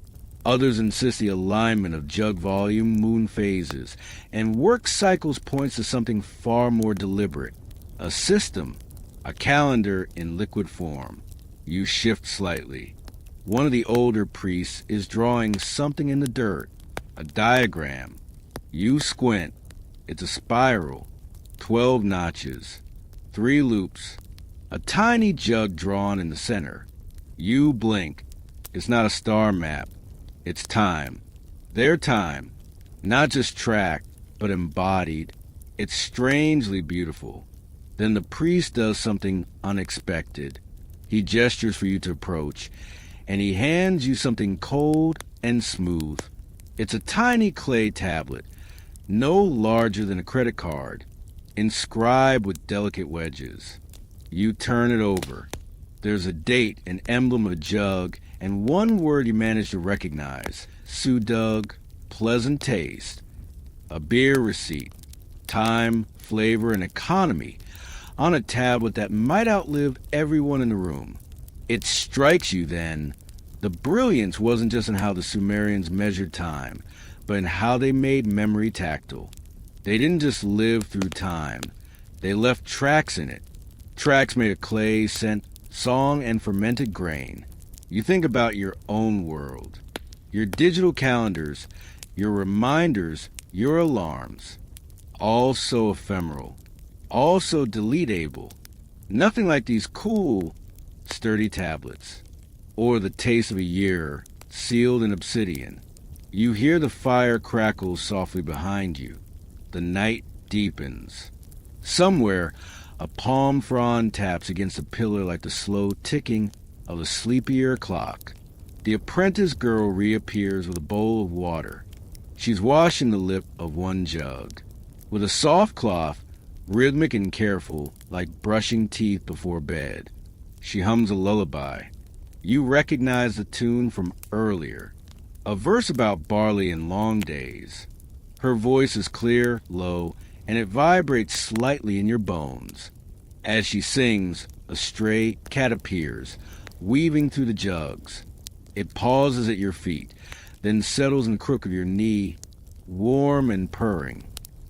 Others insist the alignment of jug volume, moon phases, and work cycles points to something far more deliberate. A system, a calendar in liquid form. You shift slightly. One of the older priests is drawing something in the dirt, a diagram. You squint. It's a spiral, 12 notches, 3 loops, a tiny jug drawn in the center. You blink. It's not a star map. It's time. Their time. Not just tracked, but embodied. It's strangely beautiful. Then the priest does something unexpected. He gestures for you to approach, and he hands you something cold and smooth. It's a tiny clay tablet, no larger than a credit card, inscribed with delicate wedges. You turn it over. There's a date, an emblem of a jug, and one word you manage to recognize. Sudug, pleasant taste. A beer receipt. Time, flavor, and economy on a tablet that might outlive everyone in the room. It strikes you then. The brilliance wasn't just in how the Sumerians measured time, but in how they made memory tactile. They didn't just live through time. They left tracks in it. Tracks made of clay, scent, song, and fermented grain. You think about your own world. Your digital calendars, your reminders, your alarms. All so ephemeral. All so deletable. Nothing like these cool, sturdy tablets. Or the taste of a year, sealed in obsidian. You hear the fire crackle softly behind you. The night deepens. Somewhere, a palm frond taps against a pillar like the slow ticking of a sleepier clock. The apprentice girl reappears with a bowl of water. She's washing the lip of one jug. With a soft cloth, rhythmic and careful, like brushing teeth before bed. She hums a lullaby. You recognize the tune from earlier. A verse about barley and long days. Her voice is clear, low, and it vibrates slightly in your bones. As she sings, a stray cat appears, weaving through the jugs. It pauses at your feet, then settles in the crook of your knee, warm and purring.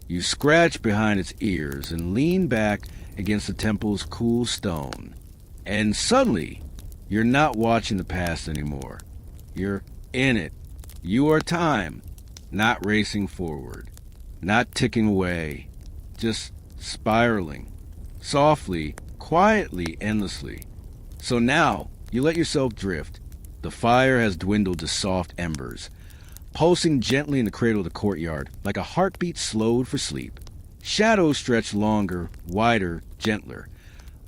You scratch behind its ears and lean back against the temple's cool stone. And suddenly, you're not watching the past anymore. You're in it. You are time, not racing forward, not ticking away, just spiraling, softly, quietly, endlessly. So now, you let yourself drift. The fire has dwindled to soft embers, pulsing gently in the cradle of the courtyard, like a heartbeat slowed for sleep. Shadows stretch longer, wider, gentler,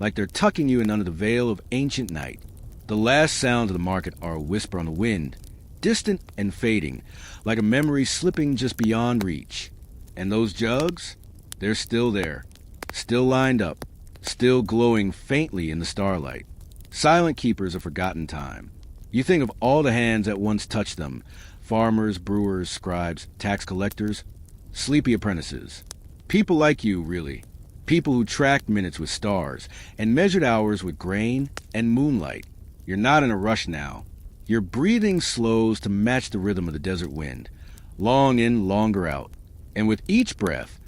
like they're tucking you in under the veil of ancient night. The last sounds of the market are a whisper on the wind, distant and fading, like a memory slipping just beyond reach. And those jugs? They're still there, still lined up, still glowing faintly in the starlight. Silent keepers of forgotten time. You think of all the hands that once touched them, farmers, brewers, scribes, tax collectors, sleepy apprentices. People like you, really. People who tracked minutes with stars and measured hours with grain and moonlight. You're not in a rush now. Your breathing slows to match the rhythm of the desert wind, long in, longer out. And with each breath,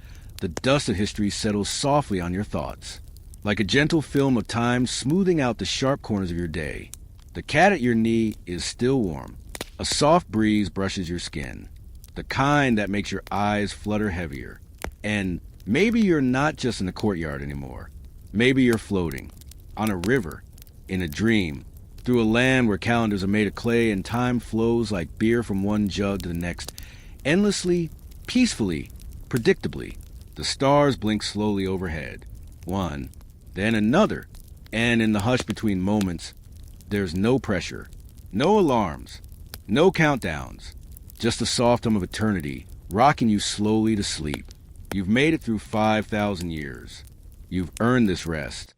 the dust of history settles softly on your thoughts, like a gentle film of time smoothing out the sharp corners of your day. The cat at your knee is still warm. A soft breeze brushes your skin, the kind that makes your eyes flutter heavier. And maybe you're not just in the courtyard anymore. Maybe you're floating, on a river, in a dream, through a land where calendars are made of clay and time flows like beer from one jug to the next, endlessly, peacefully, predictably. The stars blink slowly overhead. One, then another, and in the hush between moments, there's no pressure, no alarms, no countdowns, just the soft hum of eternity rocking you slowly to sleep. You've made it through 5,000 years. You've earned this rest.